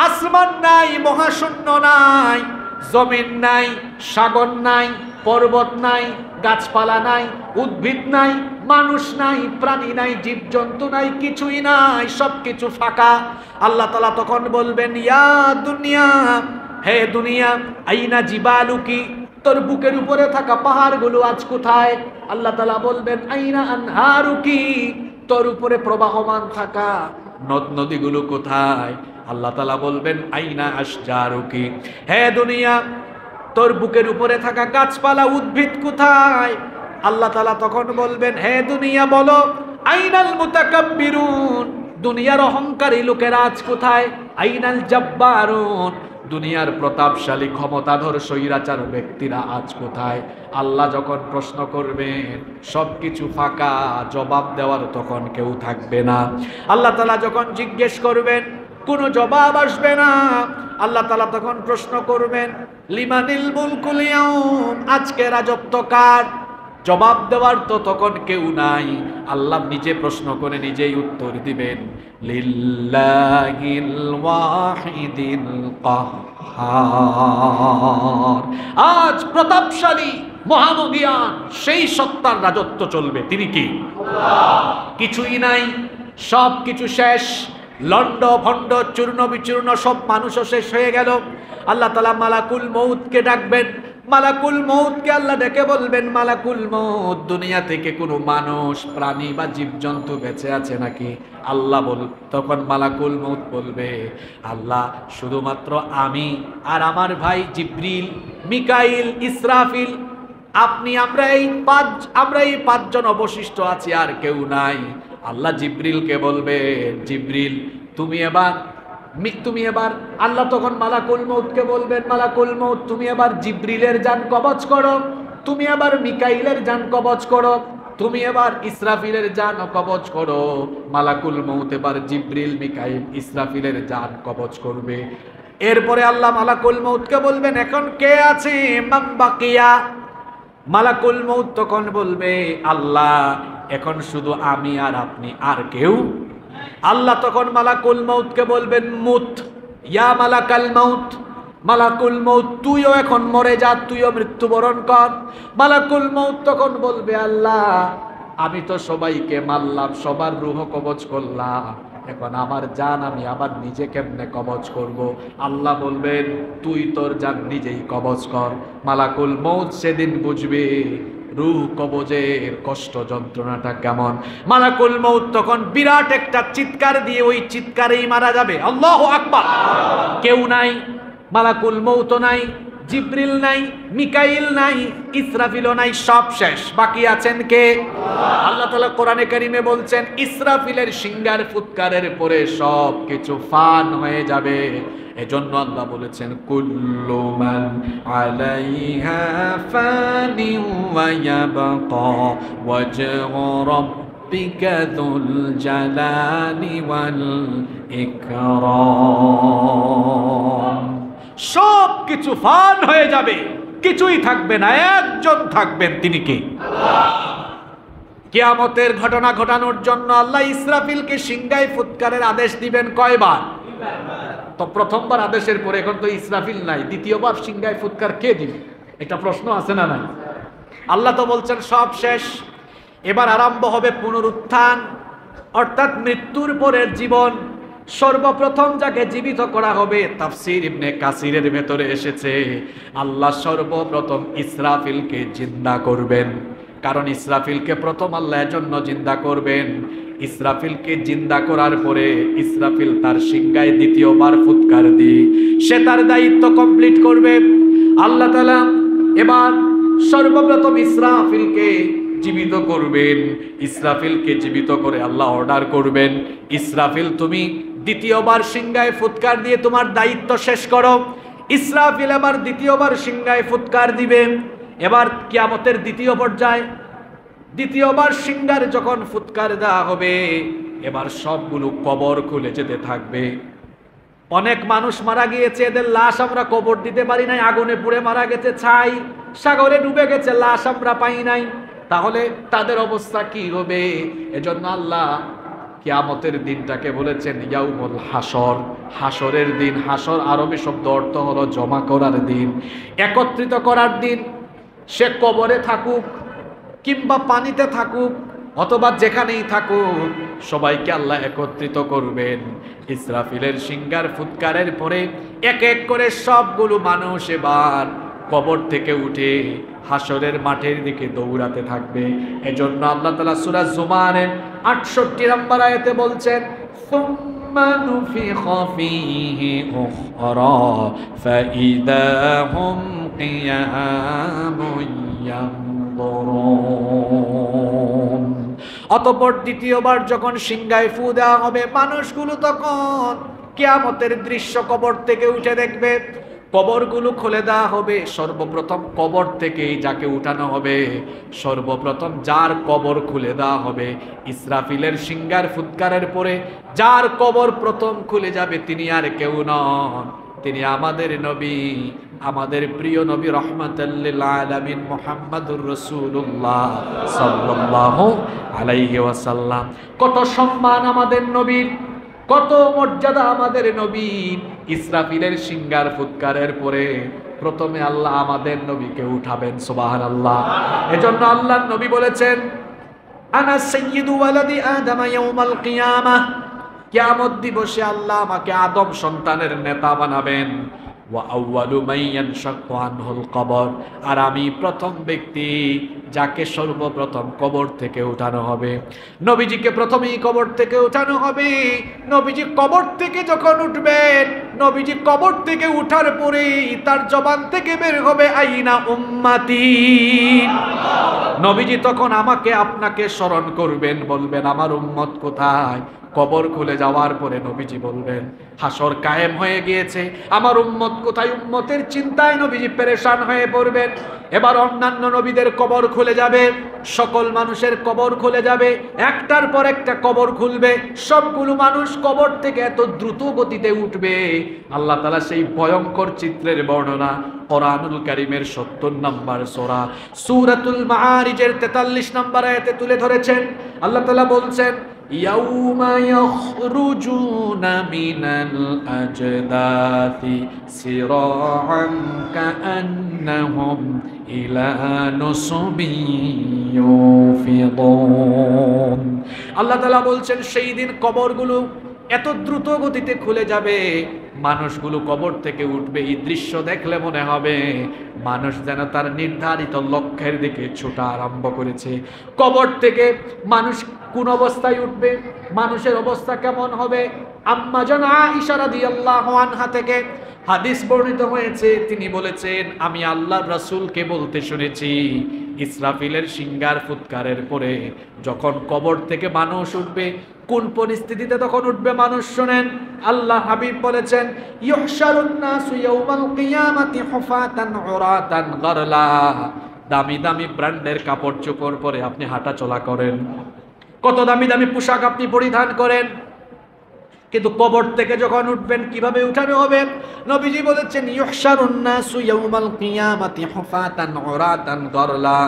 আসমান নাই, মহাশূন্য নাই, জমিন নাই, সাগর নাই, পর্বত নাই, গাছপালা নাই, উদ্ভিদ নাই, মানুষ নাই, প্রাণী নাই, জীবজন্তু নাই, কিছুই নাই, সবকিছু ফাঁকা। আল্লাহ তাআলা তখন বলবেন ইয়া দুনিয়া, হে দুনিয়া, আইনা জিবালুকি, তোর বুকের উপরে থাকা পাহাড়গুলো আজ কোথায়? আল্লাহ তাআলা বলবেন আইনা আনহারুকি, তোর উপরে প্রবাহমান থাকা নদ নদীগুলো কোথায়? আল্লাহ তাআলা বলবেন আইনা আশজারুকি, হে দুনিয়া, তোর বুকের উপরে থাকা গাছপালা উদ্ভিদ কোথায়? আল্লাহ তাআলা তখন বলবেন হে দুনিয়া বলো আইনাল মুতাকাব্বিরুন, দুনিয়ার অহংকারী লোকেরা আজ কোথায়? আইনাল জাব্বারুন, দুনিয়ার প্রতাপশালী ক্ষমতাধর স্বৈরাচার ব্যক্তিরা আজ কোথায়? আল্লাহ যখন প্রশ্ন করবেন সবকিছু ফাঁকা, জবাব দেওয়ার তখন কেউ থাকবে না। আল্লাহ তাআলা যখন জিজ্ঞেস করবেন কোনো জবাব আসবে না। আল্লাহ তাআলা তখন প্রশ্ন করবেন লিমানিল মুলকুল ইয়াউম, আজকে রাজত্ব কার? জবাব দেওয়ার তো তখন কেউ নাই। আল্লাহ নিজে প্রশ্ন করে নিজেই উত্তর দিবেন লিল্লাহিল ওয়াহিদিল কাহ্হার। আজ প্রতাপশালী মহামহিয়ান সেই সত্তার রাজত্ব চলবে। তিনি কি? আল্লাহ। কিছুই নাই, সব কিছু শেষ, লন্ড ভন্ড চূর্ণ বিচূর্ণ, সব মানুষও শেষ হয়ে গেল। আল্লাহ তাআলা মালাকুল মউতকে ডাকবেন। মালাকুল মউতকে আল্লাহ ডেকে বলবেন মালাকুল মউত, দুনিয়া থেকে কোনো মানুষ প্রাণী বা জীবজন্তু বেঁচে আছে নাকি? আল্লাহ তখন মালাকুল মউত বলবে আল্লাহ শুধুমাত্র আমি আর আমার ভাই জিবরিল, মিকাইল, ইসরাফিল, আপনি, আমরা এই পাঁচজন অবশিষ্ট আছি, আর কেউ নাই। আল্লাহ জিবরিলকে বলবে জিবরিল তুমি এবার আল্লাহ তখন মালাকুল মউতকে বলবেন মালাকুল মউত তুমি এবার জিবরিলের জান কবজ করো, তুমি এবার মিকাইলের জান কবজ করো, তুমি এবার ইসরাফিলের জান কবজ করো। মালাকুল মউত এবার জিবরিল, মিকাইল, ইসরাফিলের জান কবজ করবে। এরপরে আল্লাহ মালাকুল মউতকে বলবেন এখন কে আছে? মান বাকিয়া। মালাকুল মউত তখন বলবে আল্লাহ এখন শুধু আমি আর আপনি, আর কেউ? আল্লাহ তখন মালাকুল মউতকে বলবেন মুত ইয়া মালাকাল মউত, মালাকুল মউত তুইও এখন মরে যা, তুইও মৃত্যুবরণ কর। মালাকুল মউত তখন বলবে আল্লাহ আমি তো সবাইকে মারলাম, সবার রূহ কবজ করলাম, এখন আমার জান আমি আবার নিজে কেমনে কবজ করব? আল্লাহ বলবেন তুই তোর জান নিজেই কবজ কর। মালাকুল মউত সেদিন বুঝবে রূহ কবজের কষ্ট যন্ত্রণাটা কেমন। মালাকুল মউত তখন বিরাট একটা চিৎকার দিয়ে ওই চিৎকারেই মারা যাবে। আল্লাহু আকবার। কেউ নাই, মালাকুল মউত নাই, জিবরিল নাই, মিকাইল নাই, ইসরাফিলও নাই, সব শেষ। বাকি আছেন কে? আল্লাহ তাআলা কোরআনে কারীমে বলছেন ইসরাফিলের সিঙ্গার ফুৎকারের পরে সব কিছু ফান হয়ে যাবে। এজন্য আল্লাহ বলেছেন কুল্লু মান আলাইহা ফানি ওয়া ইয়াবকা ওয়াজহু রাব্বিকা যুল জালালি ওয়াল ইকরাম। সব কিছু ফান হয়ে যাবে, কিছুই থাকবে না, একজন থাকবেন, তিনি কে? আল্লাহ। কিয়ামতের ঘটনা ঘটানোর জন্য আল্লাহ ইসরাফিলকে সিংগায় ফুৎকারের আদেশ দিবেন কয়বার? তো প্রথমবার আদেশের পরে এখন তো ইসরাফিল নাই, দ্বিতীয়বার সিংগায় ফুৎকার কে দিবে? একটা প্রশ্ন আছে না নাই? আল্লাহ তো বলছেন সব শেষ, এবার আরম্ভ হবে পুনরুত্থান, অর্থাৎ মৃত্যুর পরের জীবন। সর্বপ্রথম যাকে জীবিত করা হবে, তাফসীর ইবনে কাসিরের ভেতরে এসেছে আল্লাহ সর্বপ্রথম ইসরাফিলকে জিন্দা করবেন। কারণ ইসরাফিলকে প্রথম আল্লাহ এজন্য জিন্দা করবেন, ইসরাফিলকে জিন্দা করার পরে ইসরাফিল তার সিংহায় দ্বিতীয়বার ফুৎকার দিয়ে সে তার দায়িত্ব কমপ্লিট করবে। আল্লাহ তাআলা এবার সর্বপ্রথম ইসরাফিলকে জীবিত করবেন। ইসরাফিলকে জীবিত করে আল্লাহ অর্ডার করবেন, ইসরাফিল তুমি দ্বিতীয়বার সিংহায় ফুৎকার দিয়ে তোমার দায়িত্ব শেষ করো। ইসরাফিল আবার দ্বিতীয়বার সিংহায় ফুৎকার দিবেন। এবার কিয়ামতের দ্বিতীয় পর্যায়ে দ্বিতীয়বার সিংহার যখন ফুৎকার দেওয়া হবে, এবার সবগুলো কবর খুলে যেতে থাকবে। অনেক মানুষ মারা গিয়েছে, এদের লাশ আমরা কবর দিতে পারি নাই, আগুনে পুড়ে মারা গেছে, ছাই সাগরে ডুবে গেছে, লাশ আমরা পাই নাই। তাহলে তাদের অবস্থা কি হবে? এজন্য আল্লাহ কিয়ামতের দিনটাকে বলেছেন ইয়াউমুল হাসর, হাসরের দিন। হাসর আরবি শব্দ অর্থ হলো জমা করার দিন, একত্রিত করার দিন। সে কবরে থাকুক কিংবা পানিতে থাকুক অথবা যেখানেই থাকুক, সবাইকে আল্লাহ একত্রিত করবেন। ইসরাফিলের সিংহার ফুৎকারের পরে এক এক করে সবগুলো মানুষ এবার কবর থেকে উঠে হাসরের মাঠের দিকে দৌড়াতে থাকবে। এজন্য আল্লাহ তাআলা সূরা জুমারের ৬৮ নম্বর আয়াতে বলছেন সুম্মা নুফিখা ফীহি উখরা ফাইদা হুম কিয়ামুন ইয়ানজুরুন। অতঃপর দ্বিতীয়বার যখন সিংহায় ফু দেওয়া হবে, মানুষগুলো তখন কিয়ামতের দৃশ্য কবর থেকে উঠে দেখবে। কবরগুলো খুলে দেওয়া হবে। সর্বপ্রথম কবর থেকেই যাকে উঠানো হবে, সর্বপ্রথম যার কবর খুলে দেওয়া হবে ইসরাফিলের সিংহার ফুৎকারের পরে যার কবর প্রথম খুলে যাবে তিনি আর কেউ নন, তিনি আমাদের নবী, আমাদের প্রিয় নবী রাহমাতাল লিল আলামিন মুহাম্মাদুর রাসূলুল্লাহ সাল্লাল্লাহু আলাইহি ওয়াসাল্লাম। কত সম্মান আমাদের নবীর, কত মর্যাদা আমাদের নবী। ইসরাফিলের সিংহার ফুৎকারের পরে প্রথমে আল্লাহ আমাদের নবীকে উঠাবেন, সুবহানাল্লাহ। এজন্য আল্লাহর নবী বলেছেন আনা সাইয়্যিদু ওয়ালাদি আদম ইয়াউমাল কিয়ামাহ, কিয়ামত দিবসে আল্লাহ আমাকে আদম সন্তানের নেতা বানাবেন। ওয়া আউয়ালু মান ইয়ানশাক্কু আনহুল কবর, আর আমি প্রথম ব্যক্তি যাকে সর্বপ্রথম কবর থেকে উঠানো হবে। নবীজিকে প্রথমেই কবর থেকে উঠানো হবে। নবীজি কবর থেকে যখন উঠবেন, নবীজি কবর থেকে উঠার পরেই তার জবান থেকে বের হবে আইনা উম্মতি। নবীজি তখন আমাকে আপনাকে স্মরণ করবেন, বলবেন আমার উম্মত কোথায়। কবর খুলে যাওয়ার পরে নবীজি বলবেন হাসর কায়েম হয়ে গিয়েছে, আমার উম্মত কোথায়। উম্মতের চিন্তায় নবীজি পেরেশান হয়ে পড়বেন। এবার অন্যান্য নবীদের কবর খুলে যাবে, সকল মানুষের কবর খুলে যাবে, একটার পর একটা কবর খুলবে। সবগুলো মানুষ কবর থেকে এত দ্রুত গতিতে উঠবে, আল্লাহ তাআলা সেই ভয়ঙ্কর চিত্রের বর্ণনা কোরআনুল কারীমের ৭০ নম্বর সূরা সূরাতুল মাআরিজের ৪৩ নম্বর আয়াতে তুলে ধরেছেন। আল্লাহ তাআলা বলছেন ইয়াউমা ইয়াখরুজুনা মিনাল আজদাথি সিরাআন কাআন্নাহুম ইলা নুসবিন ইউফিদুন। আল্লাহ তাআলা বলছেন সেই দিন কবরগুলো এত দ্রুত গতিতে খুলে যাবে, মানুষগুলো কবর থেকে উঠবে। এই দৃশ্য দেখলে মনে হবে মানুষ যেন তার নির্ধারিত লক্ষ্যের দিকে ছোটা আরম্ভ করেছে। কবর থেকে মানুষ কোন অবস্থায় উঠবে, মানুষের অবস্থা কেমন হবে? আম্মা জান আয়েশা রাদিয়াল্লাহু আনহা থেকে হাদিস বর্ণিত হয়েছে, তিনি বলেছেন আমি আল্লাহর রাসূলকে বলতে শুনেছি ইসরাফিলের সিংহার ফুৎকারের পরে যখন কবর থেকে মানুষ উঠবে, কোন পরিস্থিতিতে তখন উঠবে মানুষ শুনেন। আল্লাহ হাবিব বলেছেন ইউহশারুন নাসু ইয়াউমাল কিয়ামাতি হুফাতান উরাতান গারলা। দামি দামি ব্র্যান্ডের কাপড় চোপড় পরে আপনি হাঁটা চলা করেন, কত দামি দামি পোশাক আপনি পরিধান করেন, কিন্তু কবর থেকে যখন উঠবেন কিভাবে উঠানো হবে? নবীজি বলেছেন ইউহশারুন নাসু ইয়াউমাল কিয়ামাতি হুফাতান উরাতান গারলা।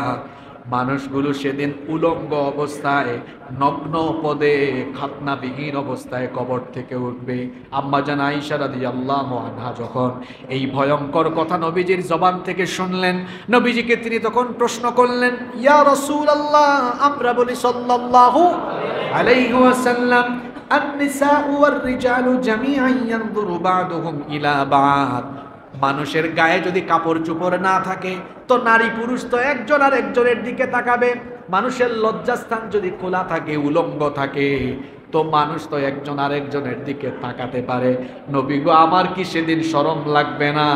মানুষগুলো সেদিন উলঙ্গ অবস্থায়, নগ্ন পদে, খাতনাবিহীন অবস্থায় কবর থেকে উঠবে। আম্মা জান আয়েশা রাদিয়াল্লাহু আনহা যখন এই ভয়ঙ্কর কথা নবীজির জবান থেকে শুনলেন, নবীজিকে তিনি তখন প্রশ্ন করলেন ইয়া রাসূলুল্লাহ, আমরা বলি সাল্লাল্লাহু আলাইহি ওয়াসাল্লাম, আন-নিসাউ ওয়ার-রিজালু জামিআন ইয়ানযুরু বা'দুহুম ইলা বা'দ। মানুষের গায়ে যদি কাপড় চোপড় না থাকে তো নারী পুরুষ তো একজন আর একজনের দিকে তাকাবে। মানুষের লজ্জাস্থান যদি খোলা থাকে, উলঙ্গ থাকে, তো মানুষ তো একজন আর একজনের দিকে তাকাতে পারে। নবী গো, আমার কি সেদিন শরম লাগবে না?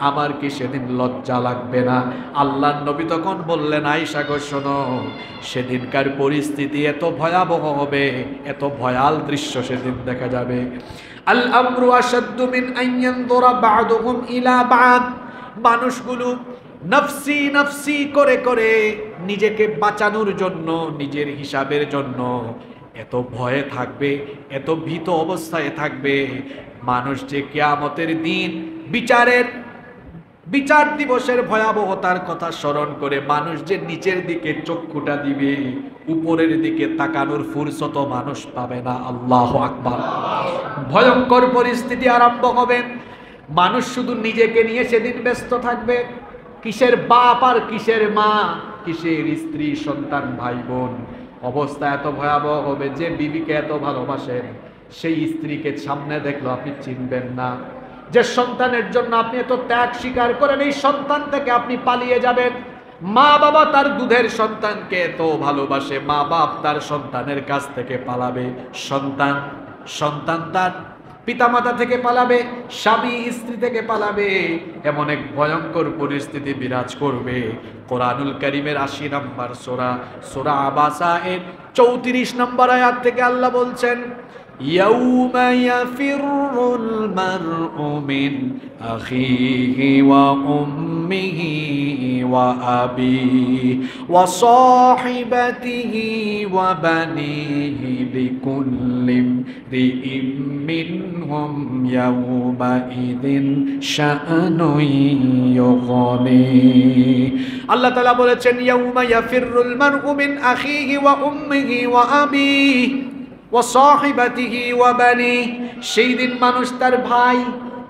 আমার কি সেদিন লজ্জা লাগবে না? আল্লাহর নবী তখন বললেন, আয়েশা গো শোনো, সেদিনকার পরিস্থিতি এত ভয়াবহ হবে, এত ভয়াল দৃশ্য সেদিন দেখা যাবে। আল আমরু আশাদ্দু মিন আন ইয়ানযুরা বা'দুহুম ইলা বা'দ। মানুষগুলো নফসি নফসি করে করে নিজেকে বাঁচানোর জন্য, নিজের হিসাবের জন্য এত ভয়ে থাকবে, এত ভীত অবস্থায় থাকবে। মানুষ যে কিয়ামতের দিন বিচার দিবসের ভয়াবহতার কথা স্মরণ করে মানুষ যে নিচের দিকে চক্ষুটা দিবে, উপরের দিকে তাকানোর ফুরসত মানুষ পাবে না। আল্লাহু আকবার। ভয়ঙ্কর পরিস্থিতি আরম্ভ হবে। মানুষ শুধু নিজেকে নিয়ে সেদিন ব্যস্ত থাকবে। কিসের বাপ আর কিসের মা, কিসের স্ত্রী সন্তান ভাই বোন। অবস্থা এত ভয়াবহ হবে যে বিবিকে এত ভালোবাসেন, সেই স্ত্রীকে সামনে দেখলো আপনি চিনবেন না। যে সন্তানের জন্য আপনি এত ত্যাগ স্বীকার করেন, এই সন্তান থেকে আপনি পালিয়ে যাবেন। মা বাবা তার দুধের সন্তানকে এত ভালোবাসে, মা বাপ তার সন্তানের কাছ থেকে পালাবে। সন্তান তার পিতামাতা থেকে পালাবে, স্বামী স্ত্রী থেকে পালাবে। এমন এক ভয়ঙ্কর পরিস্থিতি বিরাজ করবে। কোরআনুল কারীমের ৮০ নম্বর সূরা আবাসা এর ৩৪ নম্বর আয়াত থেকে আল্লাহ বলছেন, ইয়াউমা ইয়াফিরুল মারউ মিন আখিহি ওয়া উম্মিহি ওয়া আবিহি ওয়া সাহিবাতিহি ওয়া বানিহি লিকুল্লি ইমরিইম মিনহুম ইয়াউমা ইযিন শাআনুন ইউগনি। আল্লাহ তাআলা বলেছেন, ইয়াউমা ইয়াফিরুল মারউ মিন আখিহি ওয়া উম্মিহি ওয়া আবিহি ওয়া সাহিবাতিহি ওয়া বানি। সেই দিন মানুষ তার ভাই,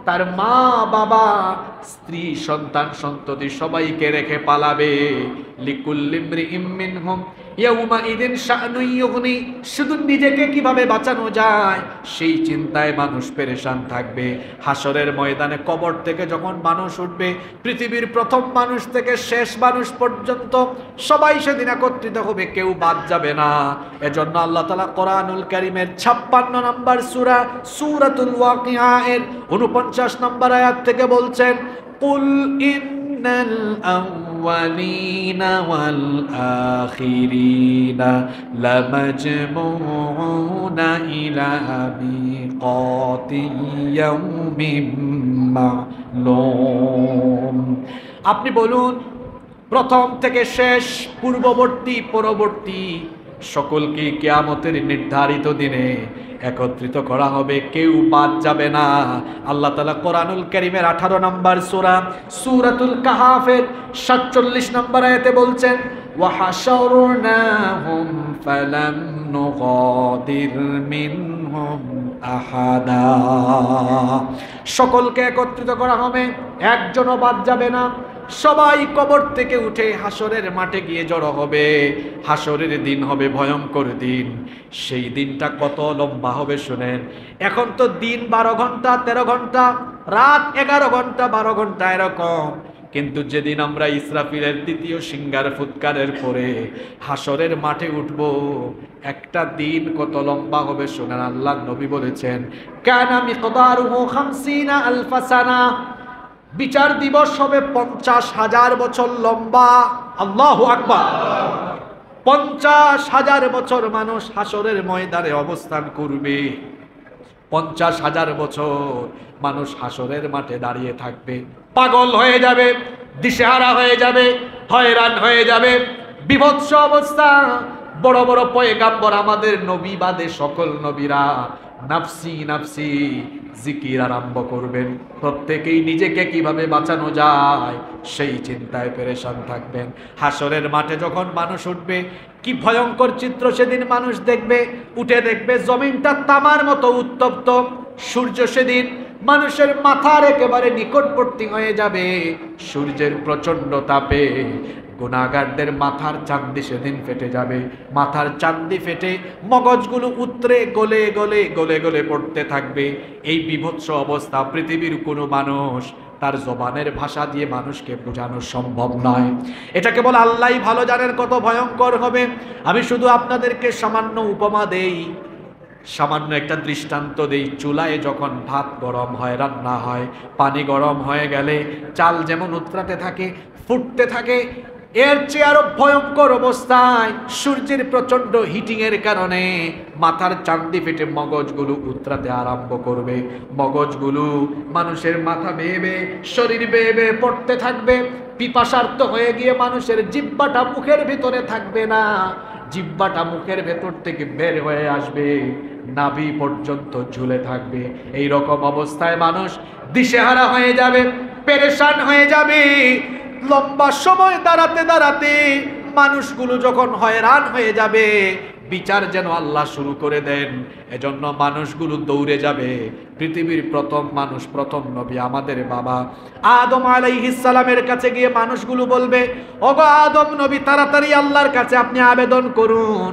তার মা বাবা, স্ত্রী সন্তান সন্ততি সবাইকে রেখে পালাবে। লিকুল্লি ইমরিইম মিনহুম ইয়াউমা ইযিন শাআনুন ইউগনি। শুধু নিজেকে কিভাবে বাঁচানো যায় সেই চিন্তায় মানুষ পেরেশান থাকবে। হাসরের ময়দানে কবর থেকে যখন মানুষ উঠবে, পৃথিবীর প্রথম মানুষ থেকে শেষ মানুষ পর্যন্ত সবাই সেদিন একত্রিত হবে, কেউ বাদ যাবে না। এজন্য আল্লাহ তাআলা কোরআনুল কারীমের ৫৬ নম্বর সূরাতুল ওয়াকিয়া এর ৪৯ নম্বর আয়াত থেকে বলছেন, কুল ইন্নাল আউয়ালিনা ওয়াল আখিরিনা লামাজমুউনা ইলা মিকাতি ইয়াউমিন মা'লুম। আপনি বলুন, প্রথম থেকে শেষ, পূর্ববর্তী পরবর্তী সকলকে কিয়ামতের নির্ধারিত দিনে একত্রিত করা হবে, কেউ বাদ যাবে না। আল্লাহ তাআলা কোরআনুল কারীমের ১৮ নম্বর সূরাতুল কাহাফের ৪৭ নম্বর আয়াতে বলছেন, ওয়া হাশারনাহুম ফালাম নুগাদির মিনহুম আহাদা। সকলকে একত্রিত করা হবে, একজনও বাদ যাবে না। সবাই কবর থেকে উঠে হাসরের মাঠে গিয়ে জড়ো হবে। হাসরের দিন হবে ভয়ঙ্কর দিন। সেই দিনটা কত লম্বা হবে শুনেন। এখন তো দিন ১২ ঘন্টা ১৩ ঘন্টা, রাত ১১ ঘন্টা ১২ ঘন্টা এরকম। কিন্তু যেদিন আমরা ইসরাফিলের দ্বিতীয় সিংহার ফুৎকারের পরে হাসরের মাঠে উঠব, একটা দিন কত লম্বা হবে শুনেন। আল্লাহর নবী বলেছেন, কানা মিকদারুহু ৫০ আলফা সানা। বিচার দিবস হবে ৫০,০০০ বছর লম্বা। আল্লাহু আকবার। ৫০,০০০ বছর মানুষ হাসরের ময়দানে অবস্থান করবে। ৫০,০০০ বছর মানুষ হাসরের মাঠে দাঁড়িয়ে থাকবে। পাগল হয়ে যাবে, দিশেহারা হয়ে যাবে, হয়রান হয়ে যাবে, বিভৎস অবস্থা। বড় বড় পয়গাম্বর, আমাদের নবী বাদে সকল নবীরা নাফসি নাফসি জিকির আরম্ভ করবেন। প্রত্যেকেই নিজেকে কিভাবে বাঁচানো যায় সেই চিন্তায় পেরেশান থাকবেন। হাসরের মাঠে যখন মানুষ উঠবে, কি ভয়ঙ্কর চিত্র সেদিন মানুষ দেখবে। উঠে দেখবে জমিনটা তামার মতো উত্তপ্ত। সূর্য সেদিন মানুষের মাথার একেবারে নিকটবর্তী হয়ে যাবে। সূর্যের প্রচন্ড তাপে গুনাহগারদের মাথার চান্দি সেদিন ফেটে যাবে। মাথার চান্দি ফেটে মগজগুলো উতরে গলে গলে গলে গলে পড়তে থাকবে। এই বিভৎস অবস্থা পৃথিবীর কোনো মানুষ তার জবানের ভাষা দিয়ে মানুষকে বোঝানো সম্ভব নয়। এটা কেবল আল্লাহই ভালো জানেন কত ভয়ঙ্কর হবে। আমি শুধু আপনাদেরকে সামান্য উপমা দেই, সামান্য একটা দৃষ্টান্ত দেই। চুলায় যখন ভাত গরম হয়, রান্না হয়, পানি গরম হয়ে গেলে চাল যেমন উতরাতে থাকে, ফুটতে থাকে, এর চেয়ে আরো ভয়ঙ্কর অবস্থায় সূর্যের প্রচন্ড হিটিং এর কারণে মাথার চান্দি ফেটে মগজগুলো উতরাতে আরম্ভ করবে। মগজগুলো মানুষের মাথা বেয়ে বেয়ে, শরীর বেয়ে বেয়ে পড়তে থাকবে। পিপাসার্ত হয়ে গিয়ে মানুষের জিহ্বাটা মুখের ভিতরে থাকবে না, জিহ্বাটা মুখের ভেতর থেকে বের হয়ে আসবে, নাভি পর্যন্ত ঝুলে থাকবে। এই রকম অবস্থায় মানুষ দিশেহারা হয়ে যাবে, পেরেশান হয়ে যাবে। লম্বা সময় দাঁড়াতে দাঁড়াতে মানুষগুলো যখন হয়রান হয়ে যাবে, বিচার যেন আল্লাহ শুরু করে দেন। এজন্য মানুষগুলো দৌড়ে যাবে। পৃথিবীর প্রথম মানুষ, প্রথম নবী আমাদের বাবা আদম আলাইহিস সালামের কাছে গিয়ে মানুষগুলো বলবে, ওগো আদম নবী, তাড়াতাড়ি আল্লাহর কাছে আপনি আবেদন করুন।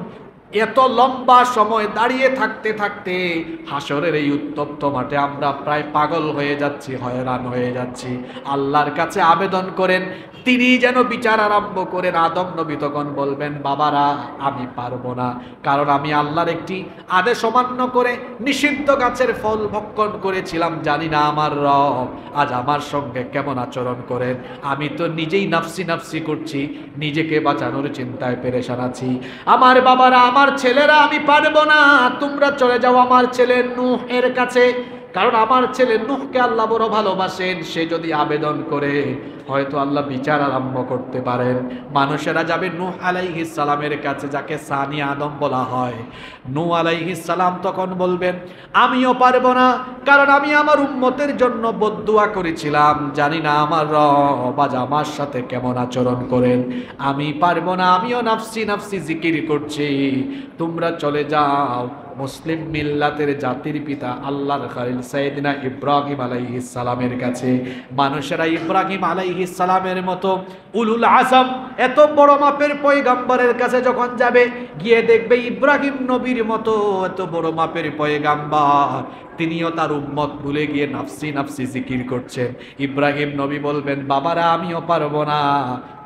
এত লম্বা সময় দাঁড়িয়ে থাকতে থাকতে হাসরের এই উত্তপ্ত মাঠে আমরা প্রায় পাগল হয়ে যাচ্ছি, হয়রান হয়ে যাচ্ছি। আল্লাহর কাছে আবেদন করেন, তিনি যেন বিচার আরম্ভ করেন। আদম নবী তখন বলবেন, বাবারা আমি পারবো না, কারণ আমি আল্লাহর একটি আদেশ অমান্য করে নিষিদ্ধ গাছের ফল ভক্ষণ করেছিলাম। জানি না আমার রব আজ আমার সঙ্গে কেমন আচরণ করেন। আমি তো নিজেই নাফসি নাফসি করছি, নিজেকে বাঁচানোর চিন্তায় পেরেশান আছি। আমার বাবারা, আমার ছেলেরা, আমি পারবো না, তোমরা চলে যাও আমার ছেলে নূহ এর কাছে, কারণ আমার ছেলে নূহকে আল্লাহ বড় ভালোবাসেন। সে যদি আবেদন করে হয়তো আল্লাহ বিচার আরম্ভ করতে পারেন। মানুষেরা যাবে নূহ আলাইহিস সালামের কাছে, যাকে সানি আদম বলা হয়। নূহ আলাইহিস সালাম তখন বলবেন, আমিও পারবো না, কারণ আমি আমার উম্মতের জন্য বদদুয়া করেছিলাম। জানি না আমার রব আজ আমার সাথে কেমন আচরণ করেন। আমি পারবো না, আমিও নাফসি নাফসি জিকির করছি, তোমরা চলে যাও মুসলিম মিল্লাতের জাতির পিতা আল্লাহর খলিল সাইয়েদনা ইব্রাহিম আলাইহিস সালামের কাছে। মানুষেরা ইব্রাহিম আলাইহিস সালামের মতো উলুল আজম এত বড় মাপের পয়গাম্বরের কাছে যখন যাবে, গিয়ে দেখবে ইব্রাহিম নবীর মতো এত বড় মাপের পয়গাম্বর, তিনিও তার উম্মত ভুলে গিয়ে নাফসি নাফসি জিকির করছেন। ইব্রাহিম নবী বলবেন, বাবারা আমিও পারবো না,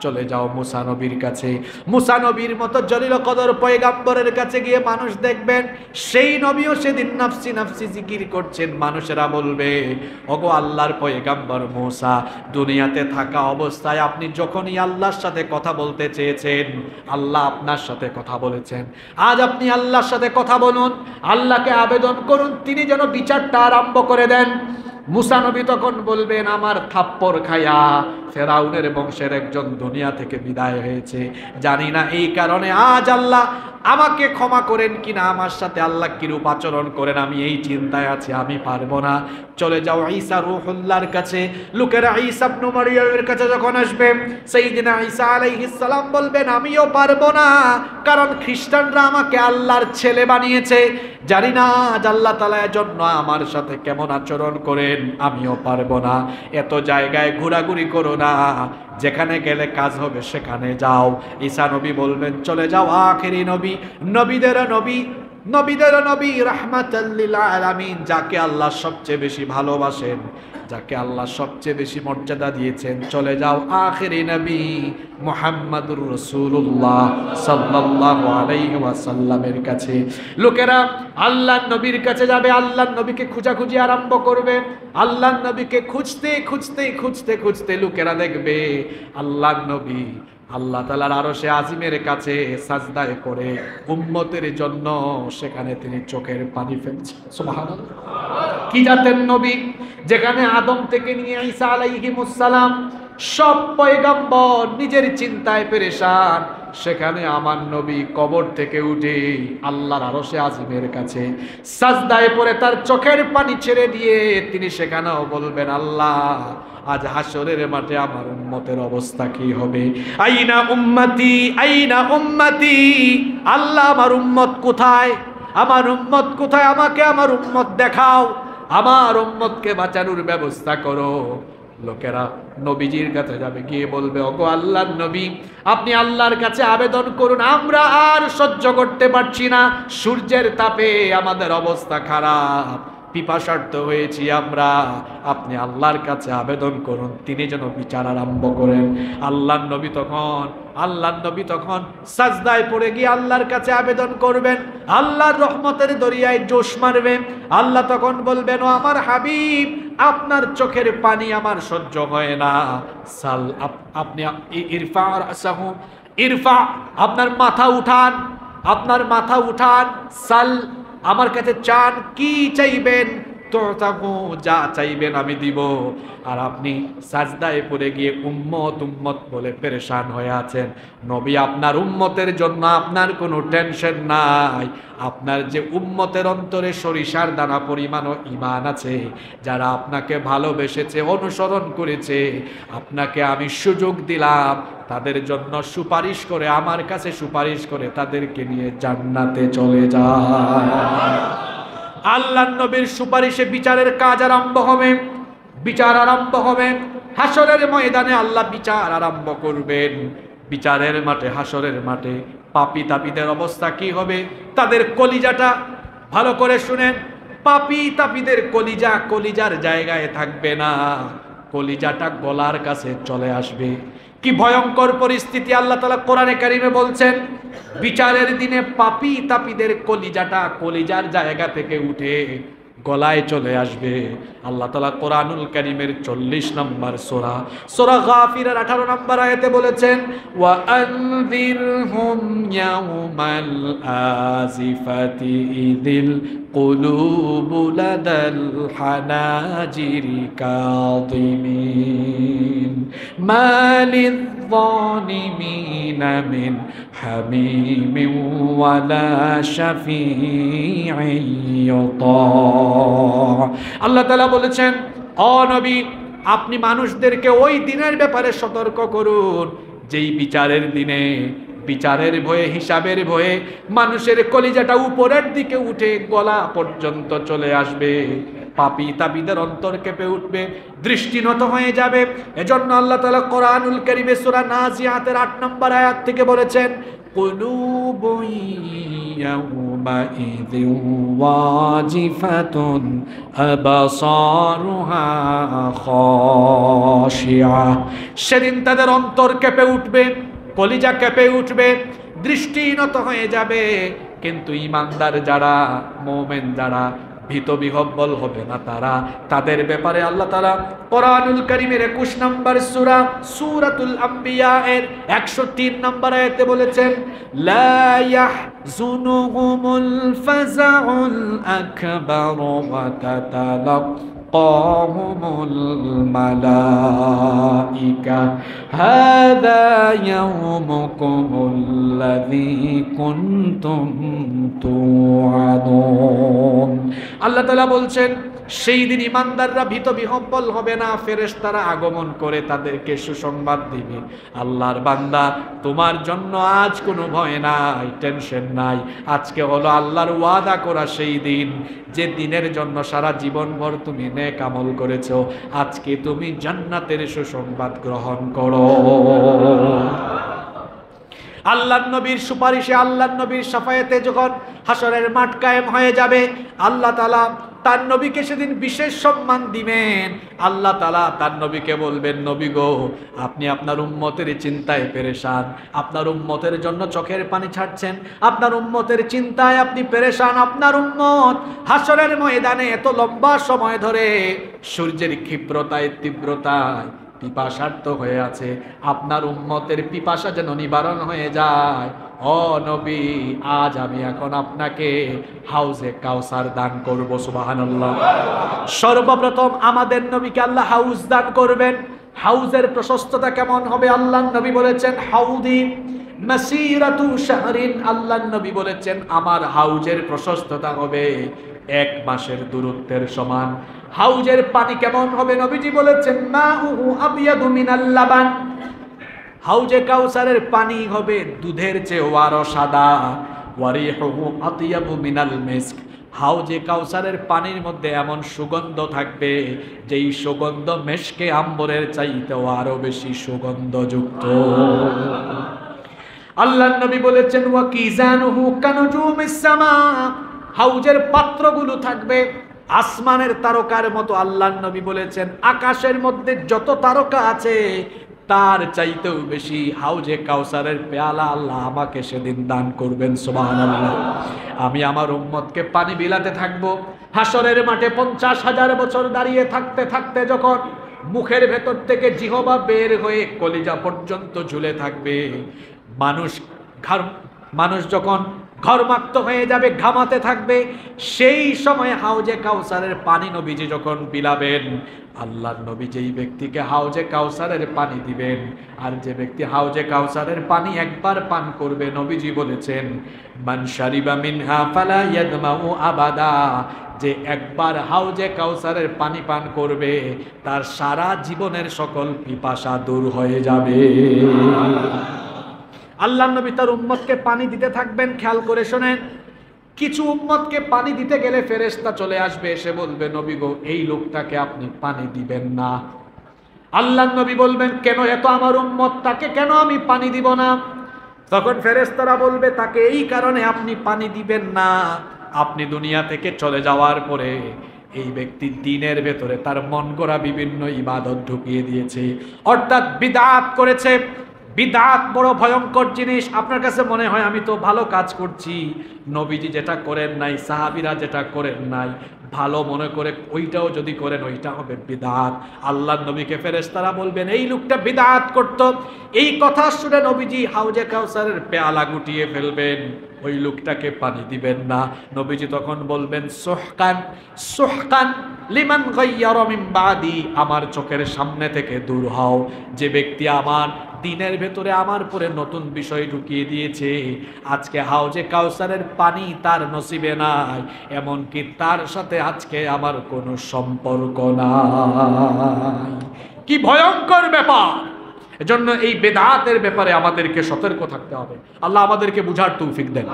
চলে যাও মুসা নবীর কাছে। মুসা নবীর মতো জলিল কদর পয়গাম্বরের কাছে গিয়ে মানুষ দেখবেন সেই নবীও সেদিন নাফসি নাফসি জিকির করছেন। মানুষেরা বলবে, ওগো আল্লাহর পয়গাম্বর মুসা, দুনিয়াতে থাকা অবস্থায় আপনি যখনই আল্লাহর সাথে কথা বলতে চেয়েছেন, আল্লাহ আপনার সাথে কথা বলেছেন। আজ আপনি আল্লাহর সাথে কথা বলুন, আল্লাহকে আবেদন করুন, তিনি যেন বিচারটা আরম্ভ করে দেন। মুসা নবী তখন বলবেন, আমার থাপ্পড় খায়া ফেরাউনের বংশের একজন দুনিয়া থেকে বিদায় হয়েছে, জানি না এই কারণে আজ আল্লাহ আমাকে ক্ষমা করেন কিনা, আমার সাথে আল্লাহ কিরূপ আচরণ করেন, আমি এই চিন্তায় আছি, আমি পারবো না। চলে যাও ঈসা রূহুল্লাহর কাছে। লোকেরা ঈসা ইবনে মারইয়ামের কাছে যখন আসবে, সাইয়েদনা ঈসা আলাইহিস সালাম বলবেন, আমিও পারবো না, কারণ খ্রিস্টানরা আমাকে আল্লাহর ছেলে বানিয়েছে, জানি না আজ আল্লাহ তাআলা এজন্য আমার সাথে কেমন আচরণ করেন, আমিও পারবো না। এত জায়গায় ঘোরাঘুরি করো না, যেখানে গেলে কাজ হবে সেখানে যাও। ঈসা নবী বলবেন, চলে যাও আখেরি নবী, নবীদের নবী, নবীদের নবী, রাহমাতাল লিল আলামিন, যাকে আল্লাহ সবচেয়ে বেশি ভালোবাসেন, যাকে আল্লাহ সবচেয়ে বেশি মর্যাদা দিয়েছেন, চলে যাও আখেরি নবী মুহাম্মাদুর রাসূলুল্লাহ সাল্লাল্লাহু আলাইহি ওয়াসাল্লামের কাছে। লোকেরা আল্লাহর নবীর কাছে যাবে, আল্লাহর নবীকে খোঁজাখুঁজি আরম্ভ করবে। আল্লাহর নবীকে খুঁজতে খুঁজতে খুঁজতে খুঁজতে লোকেরা দেখবে আল্লাহর নবী আল্লাহ তাআলার আরশে আজিমের কাছে সাজদায় করে উম্মতের জন্য সেখানে তিনি চোখের পানি ফেলছেন। সুবহানাল্লাহ। কি জাতের নবী, যেখানে আদম থেকে নিয়ে ঈসা আলাইহিমুস সালাম সব পয়গম্বর নিজের চিন্তায় পেরেশান, সেখানে আমার নবী কবর থেকে উঠে আল্লাহর আরশে আজিমের কাছে সাজদায় পড়ে তার চোখের পানি ছেড়ে দিয়ে তিনি সেখানেও বলবেন, আল্লাহ আজ হাসরের মাঠে আমার উম্মতের অবস্থা কি হবে? আইনা উম্মতি, আইনা উম্মতি, আল্লাহ আমার উম্মত কোথায়, আমার উম্মত কোথায়, আমাকে আমার উম্মত দেখাও, আমার উম্মতকে বাঁচানোর ব্যবস্থা করো। লোকেরা নবীজির কাছে যাবে, গিয়ে বলবে, ওগো আল্লাহর নবী, আপনি আল্লাহর কাছে আবেদন করুন, আমরা আর সহ্য করতে পারছি না, সূর্যের তাপে আমাদের অবস্থা খারাপ, পিপাসার্থ হয়েছি আমরা, আপনি আল্লাহর কাছে আবেদন করুন, তিনি যেন বিচার আরম্ভ করেন। আল্লাহর নবী তখন সাজদায় পড়ে গিয়ে আল্লাহর কাছে আবেদন করবেন, আল্লাহর রহমতের দরিয়ায় জোশ মারবেন। আল্লাহ তখন বলবেন, ও আমার হাবিব, আপনার চোখের পানি আমার সহ্য হয় না, সাল আপনি ইরফা আপনার মাথা উঠান, সাল আমার কাছে চান, কি চাইবেন, তো যা চাইবেন আমি দিব। আর আপনি সাজদায় পড়ে গিয়ে উম্মত বলে পেরেশান হয়ে আছেন। নবী, আপনার উম্মতের জন্য আপনার কোনো টেনশন নাই, আপনার যে উম্মতের অন্তরে সরিষার দানা পরিমাণও ঈমান আছে, যারা আপনাকে ভালোবেসেছে, অনুসরণ করেছে, আপনাকে আমি সুযোগ দিলাম, তাদের জন্য সুপারিশ করে, আমার কাছে সুপারিশ করে তাদেরকে নিয়ে জান্নাতে চলে যায়। আল্লাহর নবীর সুপারিশে বিচারের কাজ আরম্ভ হবে, বিচার আরম্ভ হবে। হাসরের ময়দানে আল্লাহ বিচার আরম্ভ করবেন। বিচারের মাঠে, হাসরের মাঠে পাপী তাপীদের অবস্থা কি হবে? তাদের কলিজাটা ভালো করে শুনেন, পাপী তাপীদের কলিজার জায়গায় থাকবে না, কলিজাটা গলার কাছে চলে আসবে। কি ভয়ঙ্কর পরিস্থিতি আল্লাহ তাআলা কোরআনে কারিমে বলছেন। বিচারের দিনে পাপী তাপীদের কলিজাটা কলিজার জায়গা থেকে উঠে গলায় চলে আসবে। আল্লাহ তাআলা কোরআনুল কারীমের 40 নম্বর সূরা গাফিরের 18 নম্বর আয়াতে বলেছেন, ওয়া আনযিরহুম ইয়াউমাল আজিফাতি ইযিল কুলুবু লাদাল হানাজিরি কাযিমিন মালিয যালিমিনা মিন হামিমিন ওয়ালা শাফিঈন ইউতা। আল্লাহ তাআলা বলেছেন, ও নবী, আপনি মানুষদেরকে ওই দিনের ব্যাপারে সতর্ক করুন, যেই বিচারের দিনে, বিচারের ভয়ে, হিসাবের ভয়ে মানুষের কলিজাটা উপরের দিকে উঠে গলা পর্যন্ত চলে আসবে, পাপী তাপীদের অন্তর কেঁপে উঠবে, দৃষ্টিনত হয়ে যাবে। এজন্য আল্লাহ তাআলা কোরআনুল কারীমে সূরা নাজিয়াতের 8 নম্বর আয়াত থেকে বলেছেন, কুলুবুন ইয়াউমাইযিন ওয়াজিফাতুন আবসারুহা খাশিয়া। সেদিন তাদের অন্তর কেঁপে উঠবে, কলিজা কেঁপে উঠবে, দৃষ্টিনত হয়ে যাবে। কিন্তু ঈমানদার যারা, মুমিন যারা, ভীত বিহব্বল হবে না তারা। তাদের ব্যাপারে আল্লাহ তাআলা কোরআনুল কারীমের 21 নম্বর সূরাতুল আম্বিয়া এর 103 নম্বর আয়াতে বলেছেন, লা ইয়াহজুনুহুমুল ফাযাউল আকবার ওয়া তাতালাক্কাহুমুল মালাইকা হাযা ইয়াউমুকুমুল্লাযী কুনতুম তুআদুন। আল্লাহ তাআলা বলছেন, সেই দিন ঈমানদাররা ভীত বিহ্বল হবে না, ফেরেশতারা আগমন করে তাদেরকে সুসংবাদ দিবে, আল্লাহর বান্দা, তোমার জন্য আজ কোনো ভয় নাই, টেনশন নাই। আজকে হলো আল্লাহর ওয়াদা করা সেই দিন, যে দিনের জন্য সারা জীবনভর তুমি নেক আমল করেছো, আজকে তুমি জান্নাতের সুসংবাদ গ্রহণ করো। আল্লাহর নবীর সুপারিশে, আল্লাহর নবীর শাফায়াতে যখন হাসরের মাঠ কায়েম হয়ে যাবে, আল্লাহ তাআলা তার নবীকে সেদিন বিশেষ সম্মান দিবেন। আল্লাহ তাআলা তার নবীকে বলবেন, নবী গো, আপনি আপনার উম্মতের চিন্তায় পেরেশান, আপনার উম্মতের জন্য চোখের পানি ছাড়ছেন, আপনার উম্মতের চিন্তায় আপনি পেরেশান। আপনার উম্মত হাসরের ময়দানে এত লম্বা সময় ধরে সূর্যের ক্ষিপ্রতায়, তীব্রতায় পিপাসার্থ হয়ে আছে, আপনার উম্মতের পিপাসা যেন নিবারণ হয়ে যায়। ও নবী, আজ আমি এখন আপনাকে হাউজে কাউসার দান করব। সুবহানাল্লাহ। সর্বপ্রথম আমাদের নবীকে আল্লাহ হাউজ দান করবেন। হাউজের প্রশস্ততা কেমন হবে? আল্লাহর নবী বলেছেন, হাউদি মাসিরাতু শাহরিন। আল্লাহর নবী বলেছেন, আমার হাউজের প্রশস্ততা হবে 1 মাসের দূরত্বের সমান। হাউজের পানি কেমন হবে? নবীজি বলেছেন, মাউহু আবিয়াদু মিনাল লাবান। হাউজে কাউসারের পানি হবে দুধের চেয়ে আরো সাদা। ওয়ারিহুহু আতিয়াবু মিনাল মিস্ক। হাউজে কাউসারের পানির মধ্যে এমন সুগন্ধ থাকবে যেই সুগন্ধ মেশকে আম্বরের চাইতেও আরো বেশি সুগন্ধযুক্ত। আল্লাহর নবী বলেছেন ওয়া কিজানুহু কানুজুমিস সামা, হাউজের পাত্রগুলো থাকবে আসমানের তারকার মতো। আল্লাহর নবী বলেছেন আকাশের মধ্যে যত তারকা আছে তার চাইতেও বেশি হাউজে কাউসারের পেয়ালা আল্লাহ আমাকে সেদিন দান করবেন। সুবহানাল্লাহ। আমি আমার উম্মতকে পানি বিলাতে থাকবো। হাসরের মাঠে 50,000 বছর দাঁড়িয়ে থাকতে থাকতে যখন মুখের ভেতর থেকে জিহবা বের হয়ে কলিজা পর্যন্ত ঝুলে থাকবে, মানুষ যখন ঘর্মাক্ত হয়ে যাবে, ঘামাতে থাকবে, সেই সময় হাউজে কাউসারের পানি নবীজি যখন বিলাবেন, আল্লাহর নবী যেই ব্যক্তিকে হাউজে কাউসারের পানি দিবেন, আর যে ব্যক্তি হাউজে কাউসারের পানি একবার পান করবে, নবীজি বলেছেন মান শারিবা মিনহা ফালা ইয়াদমাউ আবাদা, যে একবার হাউজে কাউসারের পানি পান করবে তার সারা জীবনের সকল পিপাসা দূর হয়ে যাবে। আল্লাহর নবী তার উম্মতকে পানি দিতে থাকবেন। খেয়াল করে শোনেন, কিছু উম্মতকে পানি দিতে গেলে ফেরেশতা চলে আসবে, এসে বলবে নবী গো এই লোকটাকে আপনি পানি দিবেন না। আল্লাহর নবী বলবেন কেন, এত আমার উম্মত, তাকে কেন আমি পানি দিব না? তখন ফেরেশতারা বলবে তাকে এই কারণে আপনি পানি দিবেন না, আপনি দুনিয়া থেকে চলে যাওয়ার পরে এই ব্যক্তি দ্বীনের ভেতরে তার মন গড়া বিভিন্ন ইবাদত ঢুকিয়ে দিয়েছে, অর্থাৎ বিদআত করেছে। বিদআত বড় ভয়ঙ্কর জিনিস। আপনার কাছে মনে হয় আমি তো ভালো কাজ করছি, নবীজি যেটা করেন নাই, সাহাবীরা যেটা করেন নাই, ভালো মনে করে ওইটাও যদি করেন ওইটা হবে বিদআত। আল্লাহর নবীকে ফেরেশতারা বলবেন এই লোকটা বিদআত করত। এই কথা শুনে নবীজি হাউজে কাউসারের পেয়ালা গুটিয়ে ফেলবেন, ওই লোকটাকে পানি দিবেন না। নবীজি তখন বলবেন সুহকান সুহকান লিমান গায়্যারা মিন বাদি, আমার চোখের সামনে থেকে দূর হও, যে ব্যক্তি আমার দিনের ভেতরে আমার পরে নতুন বিষয় ঢুকিয়ে দিয়েছে। আজকে হাউজে কাউসারের পানি তার নসিবে নাই, এমনকি তার সাথে আজকে আমার কোনো সম্পর্ক নাই। কি ভয়ঙ্কর ব্যাপার! এজন্য এই বেদাতের ব্যাপারে আমাদেরকে সতর্ক থাকতে হবে। আল্লাহ আমাদেরকে বুঝার তৌফিক দেন।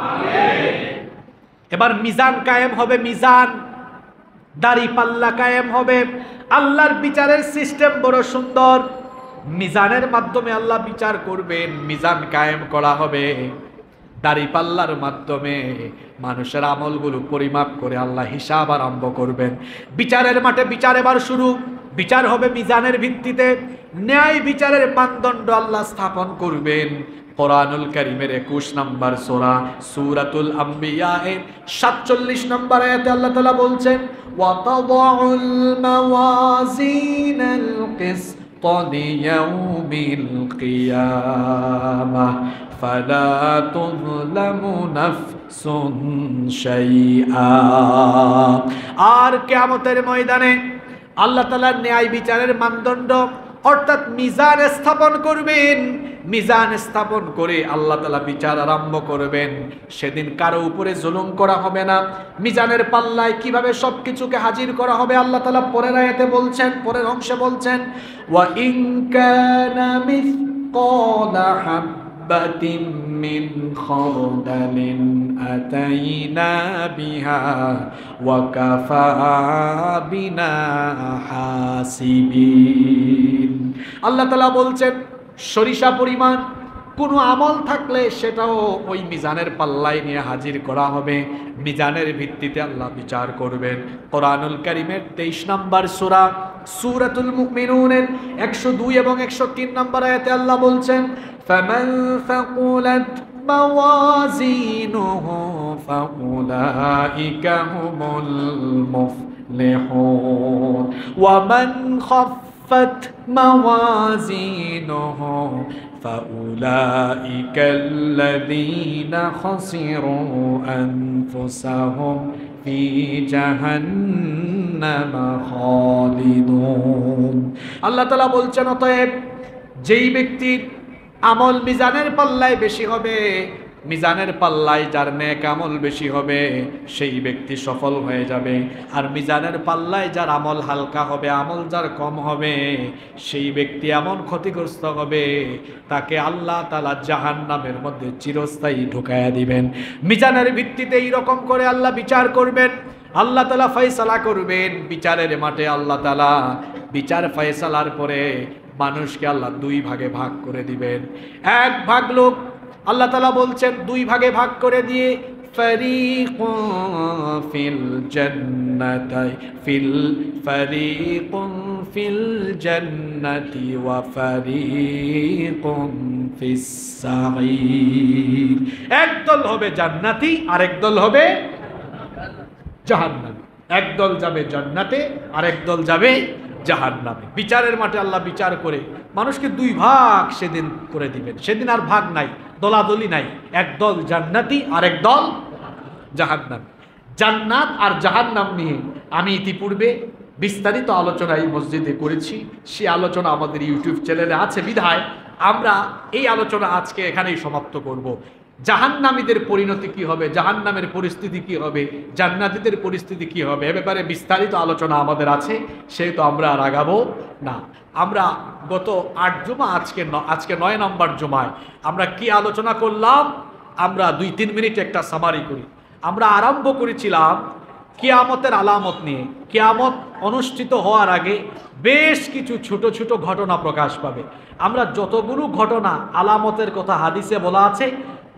এবার মিজান কায়েম হবে, মিজান দাড়ি পাল্লা কায়েম হবে। আল্লাহর বিচারের সিস্টেম বড় সুন্দর। মিজানের মাধ্যমে আল্লাহ বিচার করবেন, মিজান কায়েম করা হবে। দাড়ি পাল্লার মাধ্যমে মানুষের আমলগুলো পরিমাপ করে আল্লাহ হিসাব আরম্ভ করবেন। বিচারের মাঠে বিচার এবার শুরু। বিচার হবে মিজানের ভিত্তিতে, ন্যায় বিচারের মানদণ্ড আল্লাহ স্থাপন করবেন। কোরআনুল কারীমের 21 নম্বর সূরা সূরাতুল আম্বিয়া এর 47 নম্বর আয়াতে আল্লাহ তাআলা বলছেন ওয়া তাদাউল মাওয়াজিনাল কিসত লিয়াউমিল কিয়ামাহ ফালা তুযলামু নাফসুন শাইআ। আর কিয়ামতের ময়দানে আল্লাহ তাআলা ন্যায় বিচারের মানদণ্ড অর্থাৎ মিজান স্থাপন করবেন। মিজান স্থাপন করে আল্লাহ তাআলা বিচার আরম্ভ করবেন। সেদিন কারো উপরে জুলুম করা হবে না। মিজানের পাল্লায় কিভাবে সবকিছুকে হাজির করা হবে আল্লাহ তাআলা পরের আয়াতে বলছেন, পরের অংশে বলছেন ওয়া ইন কানা মিসকালা হাববাতিন মিন খারদালিন আতাইনা বিহা ওয়া কাফা বিনা হাসিবিন। আল্লাহ তাআলা বলছেন সরিষা পরিমাণ কোনো আমল থাকলে সেটাও ওই মিজানের পাল্লায় নিয়ে হাজির করা হবে। মিজানের ভিত্তিতে আল্লাহ বিচার করবেন। কোরআনুল কারীমের 23 নম্বর সূরা সূরাতুল মুমিনুনের 102 এবং 103 নম্বর আয়াতে আল্লাহ বলছেন ফামান ফাকুলাত মাওয়াজিনুহু ফাউলাইকা হুমুল মুফলিহুন ওয়া মান খাফফাত موازينه فأولئك الذين خسروا أنفسهم في جهنم خالدون। আল্লাহ তাআলা বলছেন অতএব যেই ব্যক্তির আমল মিজানের পাল্লায় বেশি হবে মিজানের পাল্লায় যার নেক আমল বেশি হবে সেই ব্যক্তি সফল হয়ে যাবে, আর মিজানের পাল্লায় যার আমল হালকা হবে, আমল যার কম হবে, সেই ব্যক্তি এমন ক্ষতিগ্রস্ত হবে তাকে আল্লাহ তাআলা জাহান্নামের মধ্যে চিরস্থায়ী ঢুকায়া দিবেন। মিজানের ভিত্তিতে এইরকম করে আল্লাহ বিচার করবেন, আল্লাহ তাআলা ফয়সালা করবেন। বিচারের মাঠে আল্লাহ তাআলা বিচার ফয়সালার পরে মানুষকে আল্লাহ দুই ভাগে ভাগ করে দিবেন। এক ভাগ লোক আল্লাহ তাআলা বলছেন দুই ভাগে ভাগ করে দিয়ে ফারিকুন ফিল জান্নাতি ওয়া ফারিকুন ফিস সাঈর। একদল হবে জান্নাতি আর একদল হবে জাহান্নামী। একদল যাবে জান্নাতে আর একদল যাবে জাহান্নামে। বিচারের মাঠে আল্লাহ বিচার করে মানুষকে দুই ভাগ সেদিন করে দিবেন। সেদিন আর ভাগ নাই, দলাদলি নাই, একদল জান্নাতি আর একদল জাহান্নাম। জান্নাত আর জাহান্নাম নিয়ে আমি ইতিপূর্বে বিস্তারিত আলোচনা এই মসজিদে করেছি, সে আলোচনা আমাদের ইউটিউব চ্যানেলে আছে বিধায় আমরা এই আলোচনা আজকে এখানেই সমাপ্ত করব। জাহান্নামীদের পরিণতি কি হবে, জাহান্নামের পরিস্থিতি কি হবে, জান্নাতীদের পরিস্থিতি কি হবে, এ ব্যাপারে বিস্তারিত আলোচনা আমাদের আছে, সেহেতু আমরা আর আগাবো না। আমরা গত 8 জুমা, আজকে 9 নম্বর জুমায় আমরা কি আলোচনা করলাম, আমরা 2-3 মিনিট একটা সামারি করি। আমরা আরম্ভ করেছিলাম কিয়ামতের আলামত নিয়ে। কিয়ামত অনুষ্ঠিত হওয়ার আগে বেশ কিছু ছোট ছোট ঘটনা প্রকাশ পাবে। আমরা যতগুলো ঘটনা আলামতের কথা হাদিসে বলা আছে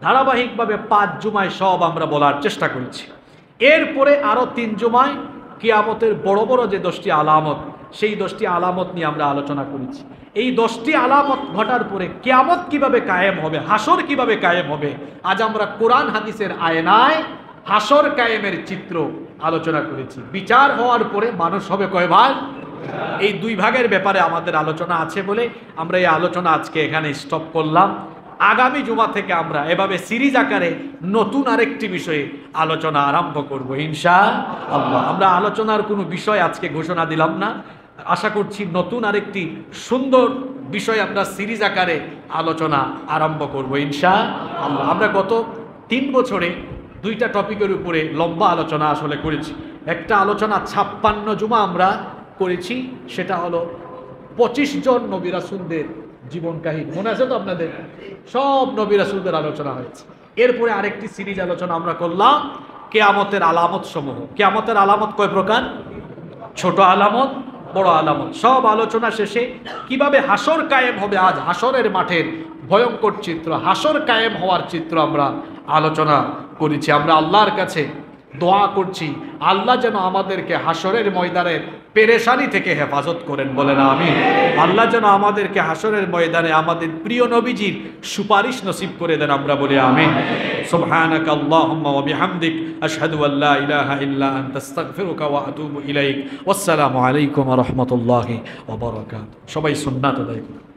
ধারাবাহিকভাবে 5 জুমায় সব আমরা বলার চেষ্টা করেছি। এরপরে আরও 3 জুমায় কিয়ামতের বড় বড় যে 10টি আলামত, সেই 10টি আলামত নিয়ে আমরা আলোচনা করেছি। এই 10টি আলামত ঘটার পরে কিয়ামত কিভাবে কায়েম হবে, হাসর কিভাবে কায়েম হবে, আজ আমরা কোরআন হাদিসের আয়নায় হাসর কায়েমের চিত্র আলোচনা করেছি। বিচার হওয়ার পরে মানুষ হবে কয় ভাগ, এই 2 ভাগের ব্যাপারে আমাদের আলোচনা আছে বলে আমরা এই আলোচনা আজকে এখানে স্টপ করলাম। আগামী জুমা থেকে আমরা এভাবে সিরিজ আকারে নতুন আরেকটি বিষয়ে আলোচনা আরম্ভ করব ইনশাআল্লাহ। আমরা আলোচনার কোনো বিষয় আজকে ঘোষণা দিলাম না, আশা করছি নতুন আরেকটি সুন্দর বিষয় আমরা সিরিজ আকারে আলোচনা আরম্ভ করব ইনশাআল্লাহ। আমরা গত 3 বছরে 2টা টপিকের উপরে লম্বা আলোচনা আসলে করেছি। একটা আলোচনা 56 জুমা আমরা করেছি, সেটা হলো 25 জন নবী রাসূলদের জীবন কাহিনী, মনে আছে তো আপনাদের? সব নবী রাসূলদের আলোচনা হয়েছে। এরপরে আরেকটি সিরিজ আলোচনা আমরা করলাম কিয়ামতের আলামত সমূহ। কিয়ামতের আলামত কয় প্রকার? ছোট আলামত, বড় আলামত। সব আলোচনা শেষে কিভাবে হাসর কায়েম হবে, আজ হাসরের মাঠের ভয়ঙ্কর চিত্র, হাসর কায়েম হওয়ার চিত্র আমরা আলোচনা করেছি। আমরা আল্লাহর কাছে দোয়া করছি আল্লাহ যেন আমাদেরকে হাসরের ময়দানের পেরেশানি থেকে হেফাজত করেন, বলেন আমিন। আল্লাহ যেন আমাদেরকে হাসরের ময়দানে আমাদের প্রিয় নবীজির সুপারিশ নসিব করে দেন, আমরা বলি আমিন। সুবহানাকা আল্লাহুম্মা ওয়া বিহামদিক আশহাদু আল্লা ইলাহা ইল্লা আনতা আস্তাগফিরুকা ওয়া আতুবু ইলাইক। ওয়াসসালামু আলাইকুম ওয়া রাহমাতুল্লাহি ওয়া বারাকাতুহু। সবাই সুন্নাত আদায় করুন।